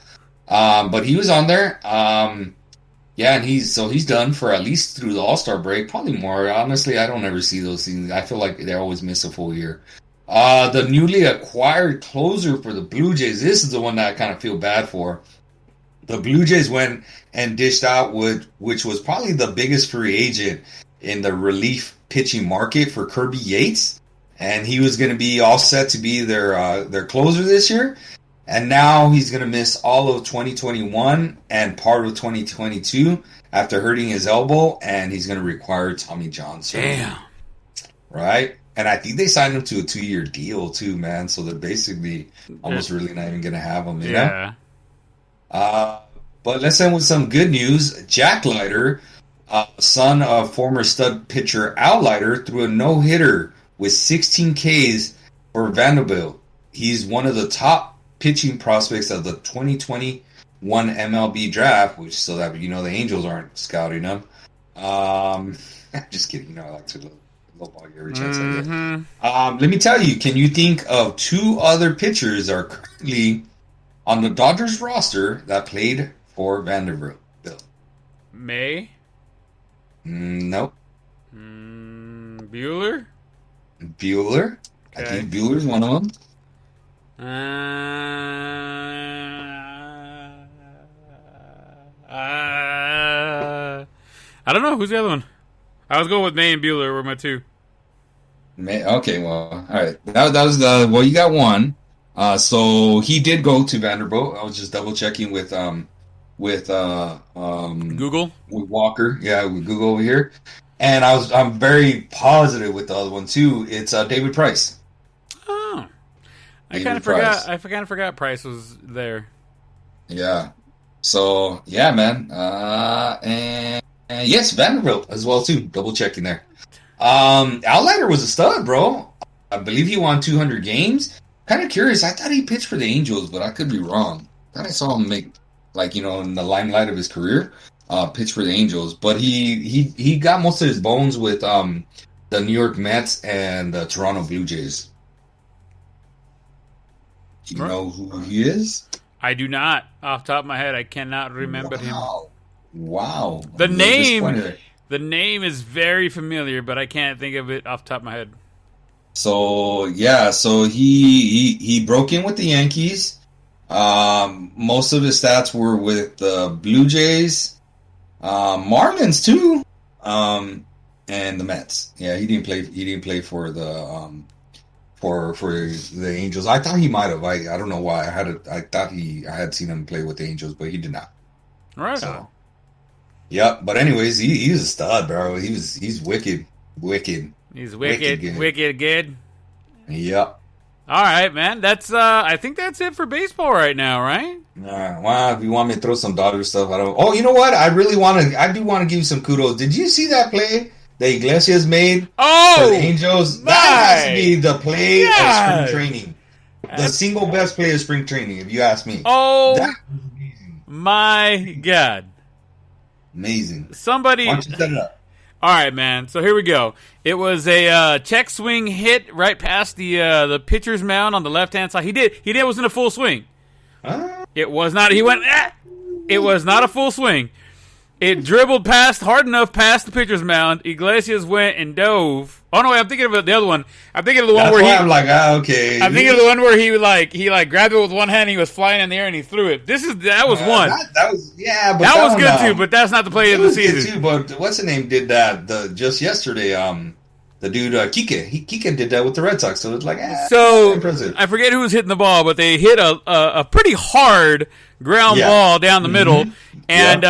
But he was on there. Yeah, and he's done for at least through the All-Star break, probably more. Honestly, I don't ever see those things. I feel like they always miss a full year. The newly acquired closer for the Blue Jays, this is the one that I kind of feel bad for. The Blue Jays went and dished out which was probably the biggest free agent in the relief pitching market for Kirby Yates, and he was going to be all set to be their closer this year. And now he's going to miss all of 2021 and part of 2022 after hurting his elbow, and he's going to require Tommy John surgery. Damn. Right? And I think they signed him to a 2-year deal, too, man. So they're basically almost really not even going to have him, you know? But let's end with some good news. Jack Leiter, son of former stud pitcher Al Leiter, threw a no-hitter with 16 Ks for Vanderbilt. He's one of the top pitching prospects of the 2021 MLB draft, which so that you know the Angels aren't scouting them. Just kidding, you know I like to lowball you every chance I get. Let me tell you, can you think of 2 other pitchers that are currently on the Dodgers roster that played for Vanderbilt? May? Nope. Bueller? Bueller. Okay. I think Bueller's one of them. I don't know. Who's the other one? I was going with May and Bueller were my 2. May, okay, well, all right. That was the well. You got one. So he did go to Vanderbilt. I was just double checking with Google with Walker. Yeah, with Google over here, and I'm very positive with the other one too. It's David Price. Oh. I kind of forgot. I kind of forgot Price was there. Yeah. So yeah, man. And yes, Vanderbilt as well too. Double checking there. Al Leiter was a stud, bro. I believe he won 200 games. Kind of curious. I thought he pitched for the Angels, but I could be wrong. I thought I saw him make in the limelight of his career, pitch for the Angels. But he got most of his bones with the New York Mets and the Toronto Blue Jays. Do you know who he is? I do not. Off the top of my head, I cannot remember him. Wow. The name is very familiar, but I can't think of it off the top of my head. So yeah, he broke in with the Yankees. Most of his stats were with the Blue Jays, Marlins too, and the Mets. Yeah, he didn't play for the for the Angels. I thought he might have. I don't know why. I thought I had seen him play with the Angels, but he did not. Right. So, yep. But anyways, he's a stud, bro. He's wicked. He's wicked good. Yep. All right, man. That's I think that's it for baseball right now, right? All right. Well, if you want me to throw some Dodger stuff, I don't. Oh, you know what? I do want to give you some kudos. Did you see that play that Iglesias made for the Angels? That has to be the play of spring training. The single best play of spring training, if you ask me. Oh, that was amazing. My God. Amazing. Somebody. Why don't you set it up? All right, man. So here we go. It was a check swing hit right past the pitcher's mound on the left hand side. He did. It wasn't a full swing. It was not. He went. It was not a full swing. It dribbled hard enough past the pitcher's mound. Iglesias went and dove. Oh no, I'm thinking of the other one. I'm thinking of the one where I'm like, okay. I'm thinking of the one where he grabbed it with one hand. And he was flying in the air and he threw it. That was one. That was but that was good too. But that's not the play of the season. Too, but what's the name did that just yesterday? the dude Kike. Kike did that with the Red Sox, so it's like, so impressive. I forget who was hitting the ball, but they hit a pretty hard ground ball down the middle, and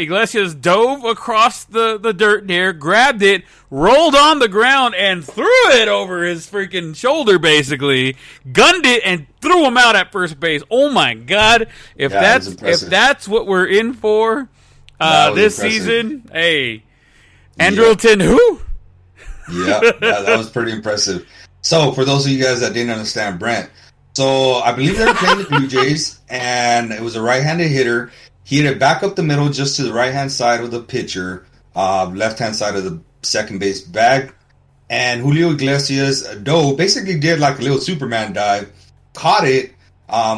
Iglesias dove across the dirt there, grabbed it, rolled on the ground, and threw it over his freaking shoulder, basically, gunned it, and threw him out at first base. Oh my God! If that's what we're in for this season, hey, Andrelton, who? Yeah, that was pretty impressive. So, for those of you guys that didn't understand Brent, so I believe they were playing the Blue Jays, and it was a right-handed hitter. He hit it back up the middle just to the right-hand side of the pitcher, left-hand side of the second base bag. And Julio Iglesias basically did like a little Superman dive, caught it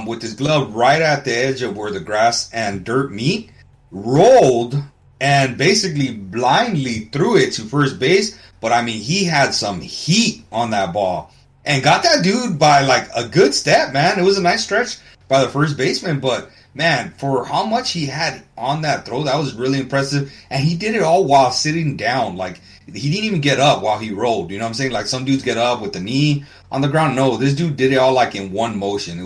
with his glove right at the edge of where the grass and dirt meet, rolled, and basically blindly threw it to first base. But, I mean, he had some heat on that ball and got that dude by, like, a good step, man. It was a nice stretch by the first baseman. But, man, for how much he had on that throw, that was really impressive. And he did it all while sitting down. Like, he didn't even get up while he rolled. You know what I'm saying? Like, some dudes get up with the knee on the ground. No, this dude did it all, like, in one motion.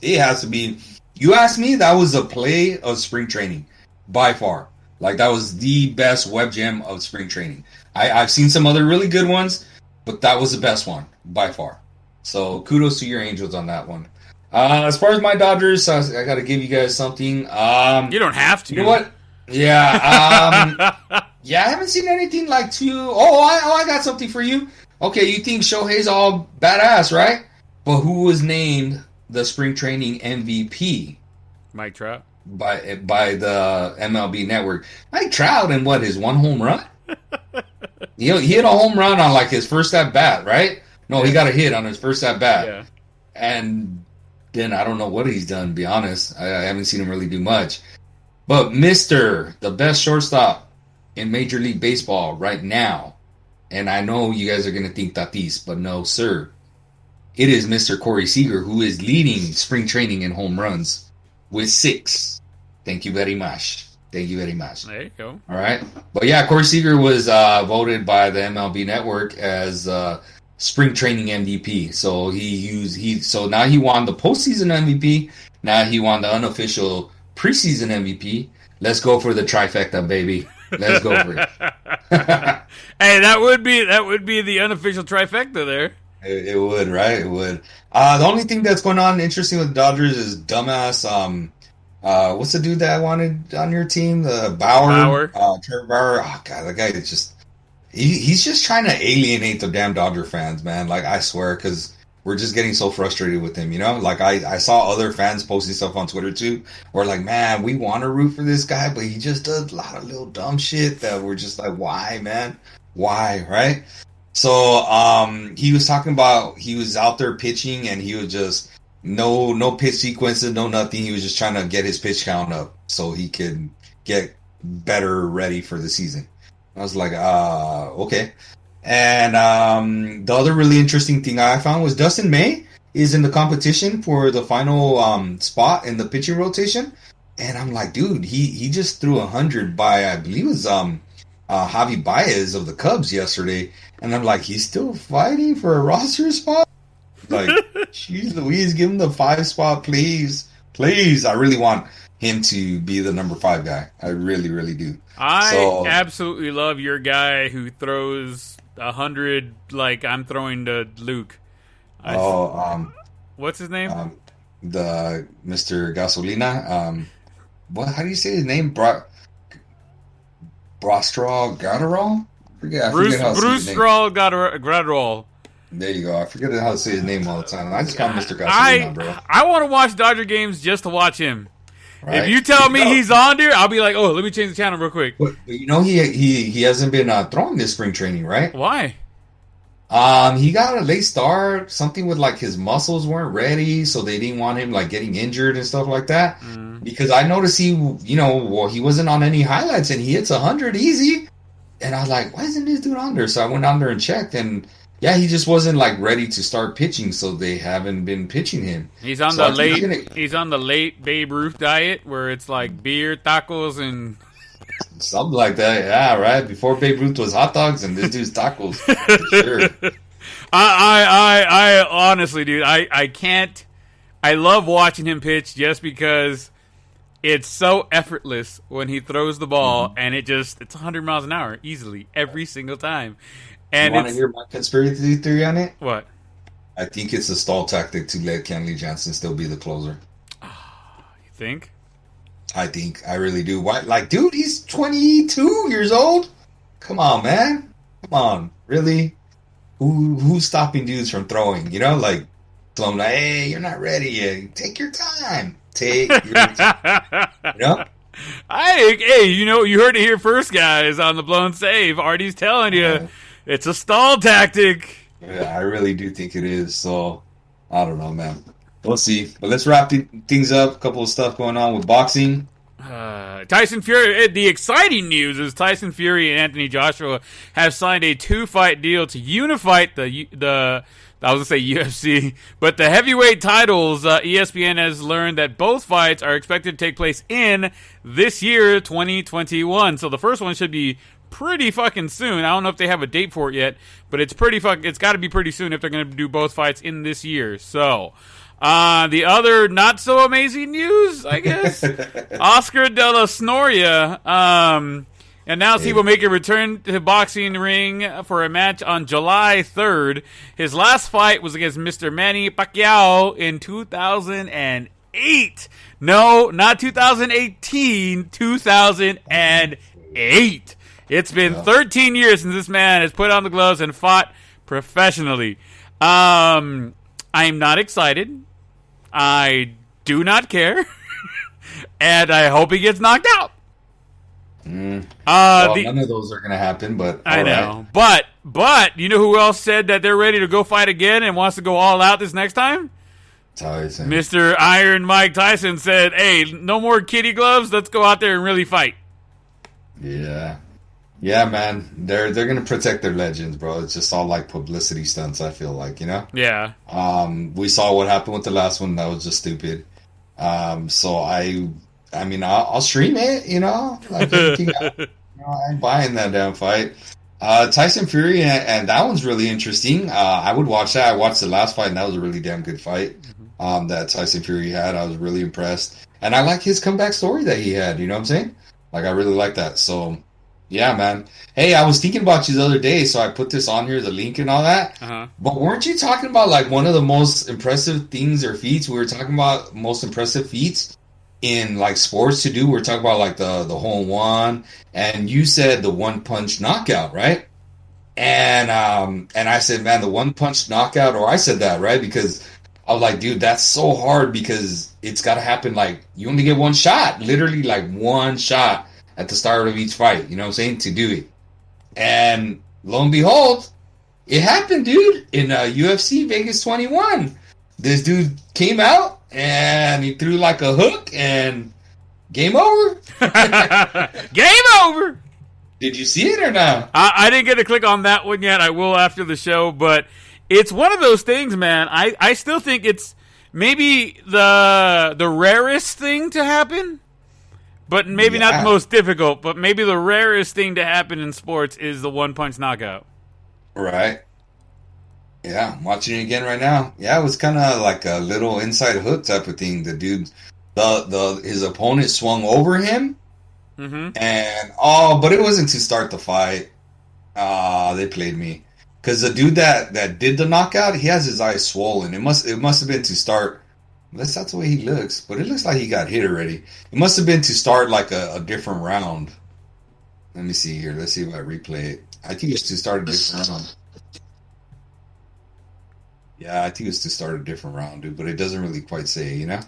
It has to be, you ask me, that was a play of spring training by far. Like, that was the best web gem of spring training. I've seen some other really good ones, but that was the best one by far. So kudos to your Angels on that one. As far as my Dodgers, I got to give you guys something. You don't have to. You know what? Yeah. Yeah, I haven't seen anything like too. I got something for you. Okay, you think Shohei's all badass, right? But who was named the spring training MVP? Mike Trout. By the MLB Network. Mike Trout and his one home run? He hit a home run on like his first at bat, right? No, he got a hit on his first at bat. Yeah. And then I don't know what he's done, to be honest. I haven't seen him really do much. But the best shortstop in Major League Baseball right now, and I know you guys are going to think Tatis, but no, sir. It is Mr. Corey Seager, who is leading spring training in home runs with 6. Thank you very much. Thank you very much. There you go. All right. But yeah, Corey Seager was voted by the MLB Network as spring training MVP. So so now he won the postseason MVP. Now he won the unofficial preseason MVP. Let's go for the trifecta, baby. Let's go for it. Hey, that would be the unofficial trifecta there. It would, right? It would. The only thing that's going on interesting with the Dodgers is dumbass what's the dude that I wanted on your team? The Bauer. Trevor Bauer. Oh, God, that guy is just... He's just trying to alienate the damn Dodger fans, man. Like, I swear, because we're just getting so frustrated with him, you know? Like, I saw other fans posting stuff on Twitter, too, where like, man, we want to root for this guy, but he just does a lot of little dumb shit that we're just like, why, man? Why, right? So, he was talking about... He was out there pitching, and he was just... No pitch sequences, no nothing. He was just trying to get his pitch count up so he could get better ready for the season. I was like, okay. And the other really interesting thing I found was Dustin May is in the competition for the final spot in the pitching rotation. And I'm like, dude, he just threw 100 by, I believe it was Javi Baez of the Cubs yesterday. And I'm like, he's still fighting for a roster spot? Like, jeez Louise, give him the 5 spot, please. Please. I really want him to be the number 5 guy. I really, really do. I absolutely love your guy who throws 100 like I'm throwing to Luke. What's his name? The Mr. Gasolina. How do you say his name? Brostral Gratterall? Bruce Gratterall. There you go. I forget how to say his name all the time. I just call Mr. Gasolina, bro. I want to watch Dodger games just to watch him. Right? If you tell me he's on there, I'll be like, oh, let me change the channel real quick. But you know, he hasn't been throwing this spring training, right? Why? He got a late start. Something with like his muscles weren't ready, so they didn't want him like getting injured and stuff like that. Because I noticed he wasn't on any highlights and he hits 100 easy. And I was like, why isn't this dude on there? So I went on there and checked, and yeah, he just wasn't like ready to start pitching, so they haven't been pitching him. He's on the late Babe Ruth diet where it's like beer, tacos, and Something like that, yeah, right? Before Babe Ruth was hot dogs and this dude's tacos. For sure. I honestly, dude, I can't. I love watching him pitch just because it's so effortless when he throws the ball, and it's 100 miles an hour easily every single time. And you want to hear my conspiracy theory on it? What? I think it's a stall tactic to let Kenley Jansen still be the closer. You think? I really do. Why? Like, dude, he's 22 years old. Come on, man. Come on, really? Who's stopping dudes from throwing? You know, like, tell them, like, hey, you're not ready yet. Take your time. Take your time. You know? Hey, you heard it here first, guys, on the Blown Save. Artie's telling you, it's a stall tactic. Yeah, I really do think it is. So, I don't know, man. We'll see. But let's wrap things up. A couple of stuff going on with boxing. Tyson Fury. The exciting news is Tyson Fury and Anthony Joshua have signed a 2-fight deal to unify the I was going to say UFC, but the heavyweight titles. ESPN has learned that both fights are expected to take place in this year, 2021. So the first one should be pretty fucking soon. I don't know if they have a date for it yet, but it's got to be pretty soon if they're going to do both fights in this year. So, the other not so amazing news, I guess, Oscar de la Snoria, announced he will make a return to the boxing ring for a match on July 3rd. His last fight was against Mr. Manny Pacquiao in 2008. No, not 2018, 2008. It's been 13 years since this man has put on the gloves and fought professionally. I'm not excited. I do not care. And I hope he gets knocked out. None of those are going to happen, but I know. Right. But you know who else said that they're ready to go fight again and wants to go all out this next time? Tyson. Mr. Iron Mike Tyson said, hey, no more kitty gloves. Let's go out there and really fight. Yeah. Yeah, man. They're going to protect their legends, bro. It's just all like publicity stunts, I feel like, you know? Yeah. We saw what happened with the last one. That was just stupid. So I'll stream it, you know? Like, I'm buying that damn fight. Tyson Fury, and that one's really interesting. I would watch that. I watched the last fight, and that was a really damn good fight that Tyson Fury had. I was really impressed. And I like his comeback story that he had, you know what I'm saying? Like, I really like that. So, yeah, man. Hey, I was thinking about you the other day, so I put this on here, the link and all that. But weren't you talking about, like, one of the most impressive things or feats? We were talking about most impressive feats in, like, sports to do. We were talking about, like, the hole-in-one, and you said the one-punch knockout, right? And I said, man, the one-punch knockout, or I said that, right? Because I was like, dude, that's so hard because it's got to happen, like, you only get one shot, literally, like, one shot at the start of each fight, you know what I'm saying, to do it. And lo and behold, it happened, dude, in UFC Vegas 21. This dude came out, and he threw like a hook, and game over. Game over! Did you see it or not? I didn't get to click on that one yet. I will after the show, but it's one of those things, man. I still think it's maybe the rarest thing to happen. But maybe not the most difficult, but maybe the rarest thing to happen in sports is the one-punch knockout. Right. Yeah, I'm watching it again right now. Yeah, it was kind of like a little inside hook type of thing. The dude, his opponent swung over him, and but it wasn't to start the fight. They played me because the dude that did the knockout, he has his eyes swollen. It must have been to start. That's the way he looks, but it looks like he got hit already. It must have been to start like a different round. Let me see here. Let's see if I replay it. I think it's to start a different round. Yeah, I think it's to start a different round, dude, but it doesn't really quite say, you know?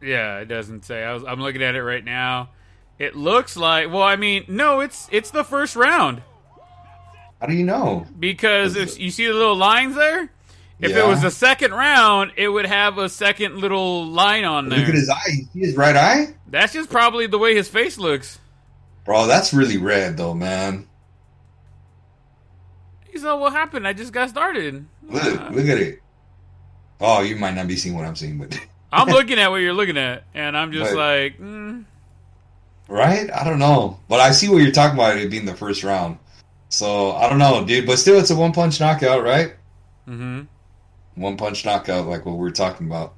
Yeah, it doesn't say. I'm looking at it right now. It looks like, well, I mean, no, it's the first round. How do you know? Because if you see the little lines there? If it was the second round, it would have a second little line on there. Look at his eye. You see his right eye? That's just probably the way his face looks. Bro, that's really red, though, man. He's like, what happened? I just got started. Look at it. Oh, you might not be seeing what I'm seeing, but... I'm looking at what you're looking at, and I'm just Right? I don't know. But I see what you're talking about, it being the first round. So, I don't know, dude. But still, it's a one-punch knockout, right? Mm-hmm. One-punch knockout, like what we were talking about.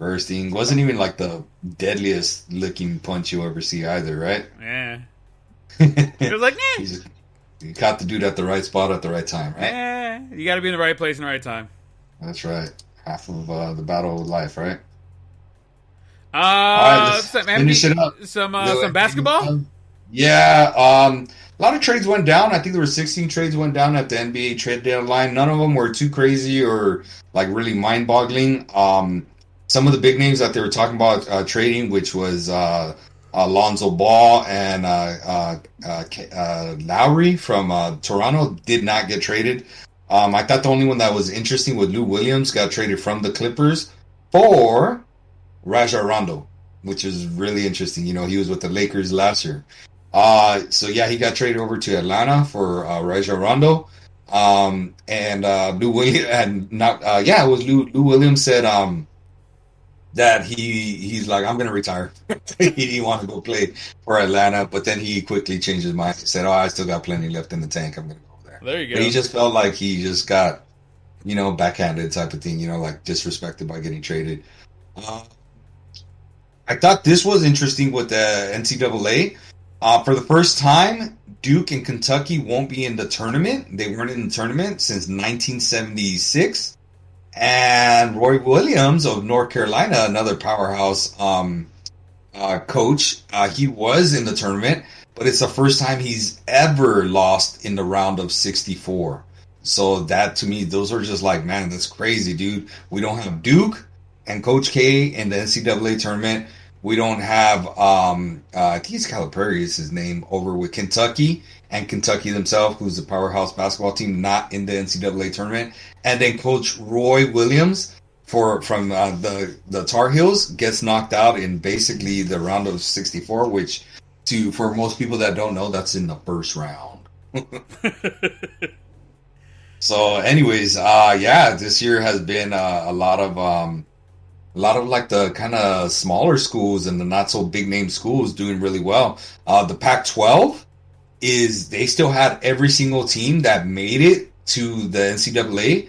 Burstein wasn't even like the deadliest looking punch you'll ever see either, right? Yeah. It was like, He just he caught the dude at the right spot at the right time, right? you got to be in the right place in the right time. That's right. Half of the battle of life, right? All right, let's finish it up. Some basketball. Yeah, a lot of trades went down. I think there were 16 trades went down at the NBA trade deadline. None of them were too crazy or like really mind-boggling. Some of the big names that they were talking about trading, which was Lonzo Ball and Lowry from Toronto, did not get traded. I thought the only one that was interesting was Lou Williams got traded from the Clippers for Rajon Rondo, which is really interesting. You know, he was with the Lakers last year. So yeah, he got traded over to Atlanta for Rajon Rondo. And Lou Williams and not it was Lou Williams said that he's like, I'm gonna retire. He didn't want to go play for Atlanta, but then he quickly changed his mind. He said, I still got plenty left in the tank. I'm gonna go there. There you go. But he just felt like he just got, backhanded type of thing, like disrespected by getting traded. I thought this was interesting with the NCAA. For the first time, Duke and Kentucky won't be in the tournament. They weren't in the tournament since 1976. And Roy Williams of North Carolina, another powerhouse coach, he was in the tournament, but it's the first time he's ever lost in the round of 64. So that, to me, those are just like, man, that's crazy, dude. We don't have Duke and Coach K in the NCAA tournament. We don't have, I think it's Calipari is his name, over with Kentucky, and Kentucky themselves, who's the powerhouse basketball team, not in the NCAA tournament. And then Coach Roy Williams from the Tar Heels gets knocked out in basically the round of 64, which, for most people that don't know, that's in the first round. So, anyways, this year has been a lot of like the kind of smaller schools and the not so big name schools doing really well. The Pac-12 they still had every single team that made it to the NCAA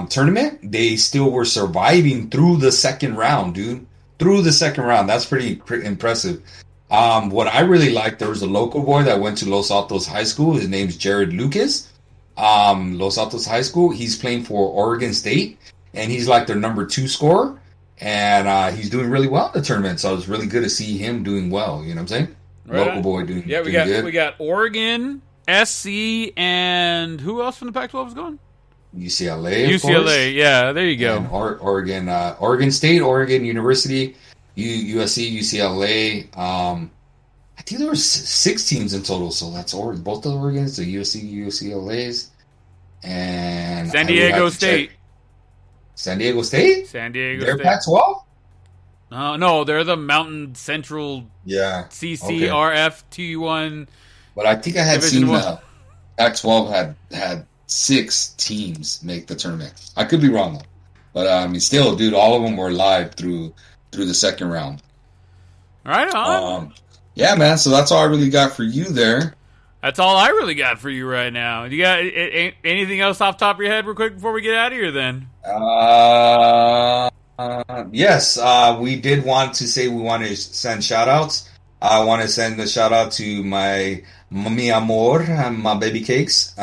tournament. They still were surviving through the second round, dude. Through the second round. That's pretty impressive. What I really liked, there was a local boy that went to Los Altos High School. His name's Jared Lucas. Los Altos High School. He's playing for Oregon State, and he's like their number 2 scorer. And he's doing really well in the tournament, so it was really good to see him doing well. You know what I'm saying? Right. Local boy doing good. Yeah, we got Oregon, SC, and who else from the Pac-12 is going? UCLA, of course. Yeah, there you go. And Oregon State, Oregon University, USC, UCLA. I think there were 6 teams in total, so that's both the Oregons, the USC, UCLAs, and San Diego State. San Diego State? They're Pac-12? No, they're the Mountain Central CCRF T1. But I think I had seen that Pac-12 had 6 teams make the tournament. I could be wrong, though. But, still, dude, all of them were live through the second round. Right on. Yeah, man, so that's all I really got for you there. That's all I really got for you right now. You got anything else off the top of your head real quick before we get out of here then? Yes, we did want to say we want to send shout-outs. I want to send a shout-out to mi amor, my baby cakes,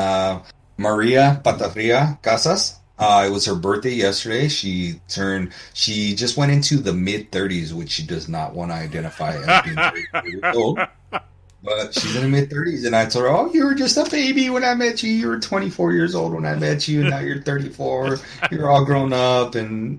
Maria Patria Casas. It was her birthday yesterday. She just went into the mid-30s, which she does not want to identify as being 30 years old. But she's in the mid-30s, and I told her, oh, you were just a baby when I met you. You were 24 years old when I met you, and now you're 34. You're all grown up, and,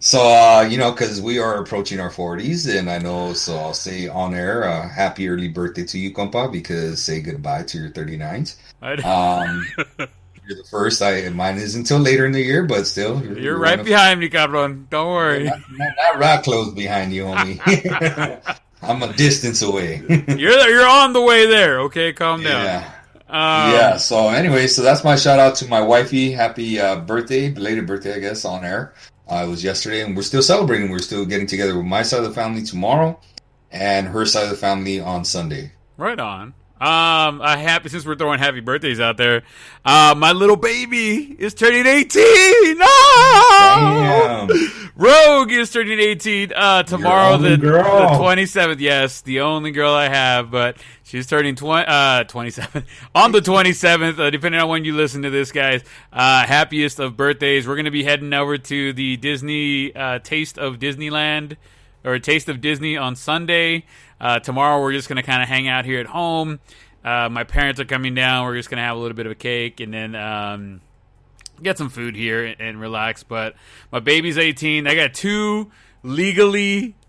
So, because we are approaching our 40s, and I know, so I'll say on air, happy early birthday to you, compa, because say goodbye to your 39s. You're the first. Mine is until later in the year, but still. You're right behind me, cabron. Don't worry. Not right close behind you, homie. I'm a distance away. You're on the way there. Okay, calm down. Yeah. So anyway, so that's my shout out to my wifey. Happy birthday, belated birthday, I guess, on air. It was yesterday, and we're still celebrating. We're still getting together with my side of the family tomorrow. and her side of the family on Sunday. Right on. Since we're throwing happy birthdays out there, my little baby is turning 18. No! Damn. Rogue is turning 18 tomorrow, the 27th. Yes, the only girl I have, but she's turning 27 on the 27th. Depending on when you listen to this, guys. Happiest of birthdays. We're gonna be heading over to the Disney Taste of Disneyland or Taste of Disney on Sunday. Tomorrow we're just going to kind of hang out here at home. My parents are coming down. We're just going to have a little bit of a cake and then get some food here and relax. But my baby's 18. I got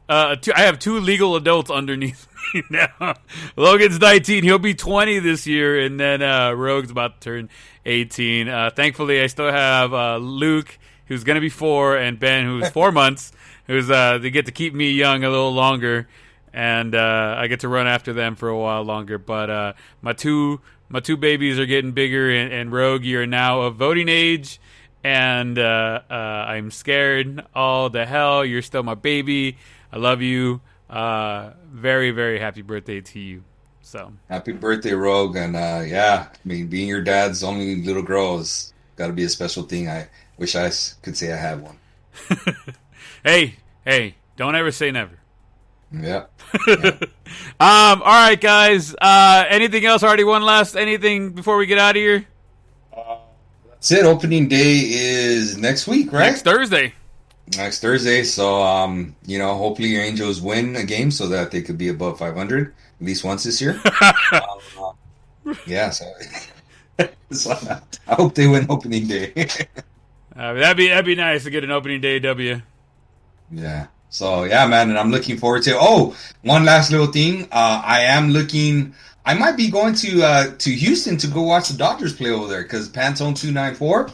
I have two legal adults underneath me now. Logan's 19. He'll be 20 this year. And then Rogue's about to turn 18. Thankfully, I still have Luke, who's going to be 4, and Ben, who's 4 months, they get to keep me young a little longer. And I get to run after them for a while longer. But my two babies are getting bigger, and Rogue, you're now of voting age, and I'm scared all the hell. You're still my baby. I love you. Very, very happy birthday to you. So happy birthday, Rogue. And being your dad's only little girl has got to be a special thing. I wish I could say I had one. Hey, don't ever say never. Yeah. All right, guys. Anything else? Anything before we get out of here? That's it. Opening day is next week, right? Next Thursday. So, hopefully your Angels win a game so that they could be above 500 at least once this year. So I hope they win opening day. That'd be nice to get an opening day W. Yeah. So, yeah, man, and I'm looking forward to it. Oh, one last little thing. I might be going to Houston to go watch the Dodgers play over there because Pantone 294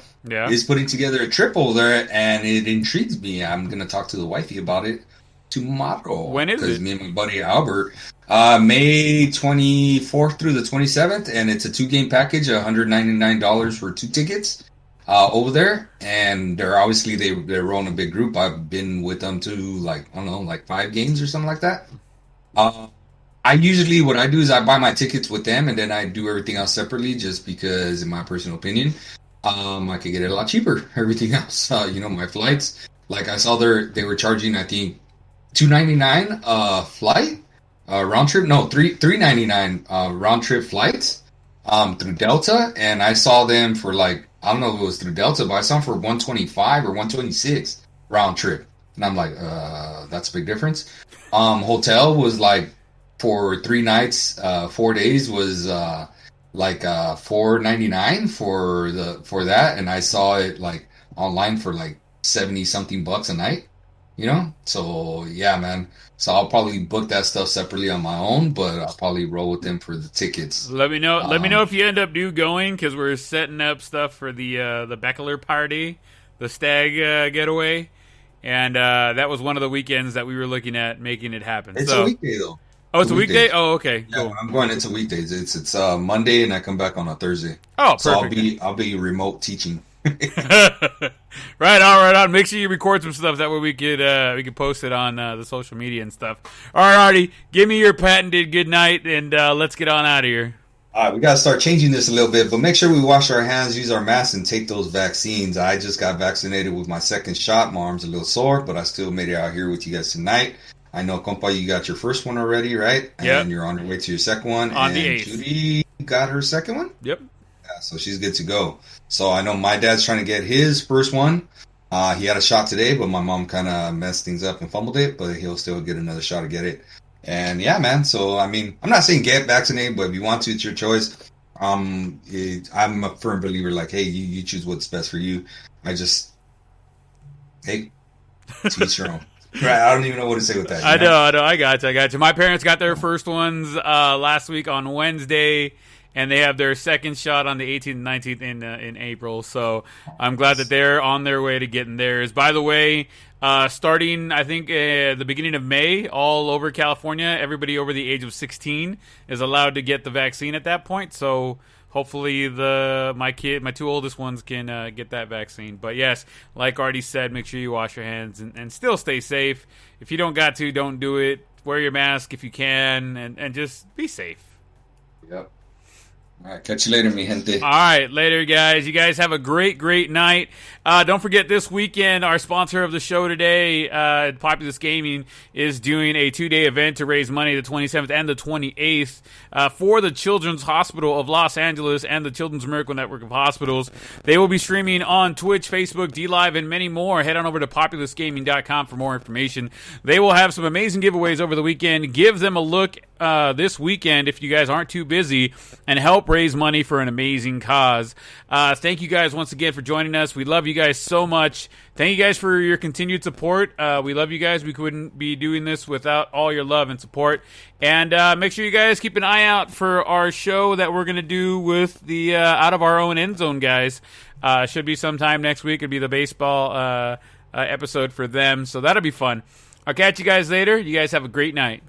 is putting together a trip over there, and it intrigues me. I'm going to talk to the wifey about it tomorrow. When is it? Because me and my buddy Albert, May 24th through the 27th, and it's a 2-game package, $199 for 2 tickets. Over there, and they're rolling a big group. I've been with them to 5 games or something like that. What I do is I buy my tickets with them, and then I do everything else separately, just because, in my personal opinion, I could get it a lot cheaper. Everything else, my flights. Like I saw they were charging, I think, $299 flight round trip. No, $399 round trip flights through Delta, and I saw them for I don't know if it was through Delta, but I saw them for $125 or $126 round trip. And I'm like, that's a big difference. Hotel was for 3 nights, 4 days was $499 for that. And I saw it online for 70 something bucks a night, So yeah, man. So I'll probably book that stuff separately on my own, but I'll probably roll with them for the tickets. Let me know. Let me know if you end up going, because we're setting up stuff for the bachelor party, the stag getaway, and that was one of the weekends that we were looking at making it happen. It's a weekday though. Oh, it's a weekday. Oh, okay. Yeah, cool. I'm going into weekdays. It's Monday, and I come back on a Thursday. Oh, perfect. So I'll be remote teaching. Right on. Make sure you record some stuff, that way we could post it on the social media and stuff. All right, Artie, give me your patented good night, and let's get on out of here. All right, we got to start changing this a little bit, but make sure we wash our hands, use our masks, and take those vaccines. I just got vaccinated with my second shot. My arm's a little sore, but I still made it out here with you guys tonight. I know, compa, you got your first one already, right? Yep. And you're on your way to your second one. On the 8th. Judy got her second one? Yep. Yeah, so she's good to go. So I know my dad's trying to get his first one. He had a shot today, but my mom kind of messed things up and fumbled it, but he'll still get another shot to get it. And yeah, man. So, I mean, I'm not saying get vaccinated, but if you want to, it's your choice. I'm a firm believer, hey, you choose what's best for you. To each your own. Right, I don't even know what to say with that. I know. I got you. My parents got their first ones last week on Wednesday, and they have their second shot on the 18th and 19th in April. So I'm glad that they're on their way to getting theirs. By the way, starting, I think, the beginning of May, all over California, everybody over the age of 16 is allowed to get the vaccine at that point. So hopefully my 2 oldest ones can get that vaccine. But yes, like Artie said, make sure you wash your hands and still stay safe. If you don't got to, don't do it. wear your mask if you can, and just be safe. Yep. All right, catch you later, mi gente. All right, later, guys. You guys have a great, great night. Don't forget, this weekend, our sponsor of the show today, Populous Gaming, is doing a 2-day event to raise money the 27th and the 28th for the Children's Hospital of Los Angeles and the Children's Miracle Network of Hospitals. They will be streaming on Twitch, Facebook, DLive, and many more. Head on over to populousgaming.com for more information. They will have some amazing giveaways over the weekend. Give them a look this weekend if you guys aren't too busy, and help raise money for an amazing cause. Thank you guys once again for joining us. We love you guys so much. Thank you guys for your continued support. We love you guys. We couldn't be doing this without all your love and support. And make sure you guys keep an eye out for our show that we're going to do with the Out of Our Own End Zone guys. Should be sometime next week. It'll be the baseball episode for them. So that'll be fun. I'll catch you guys later. You guys have a great night.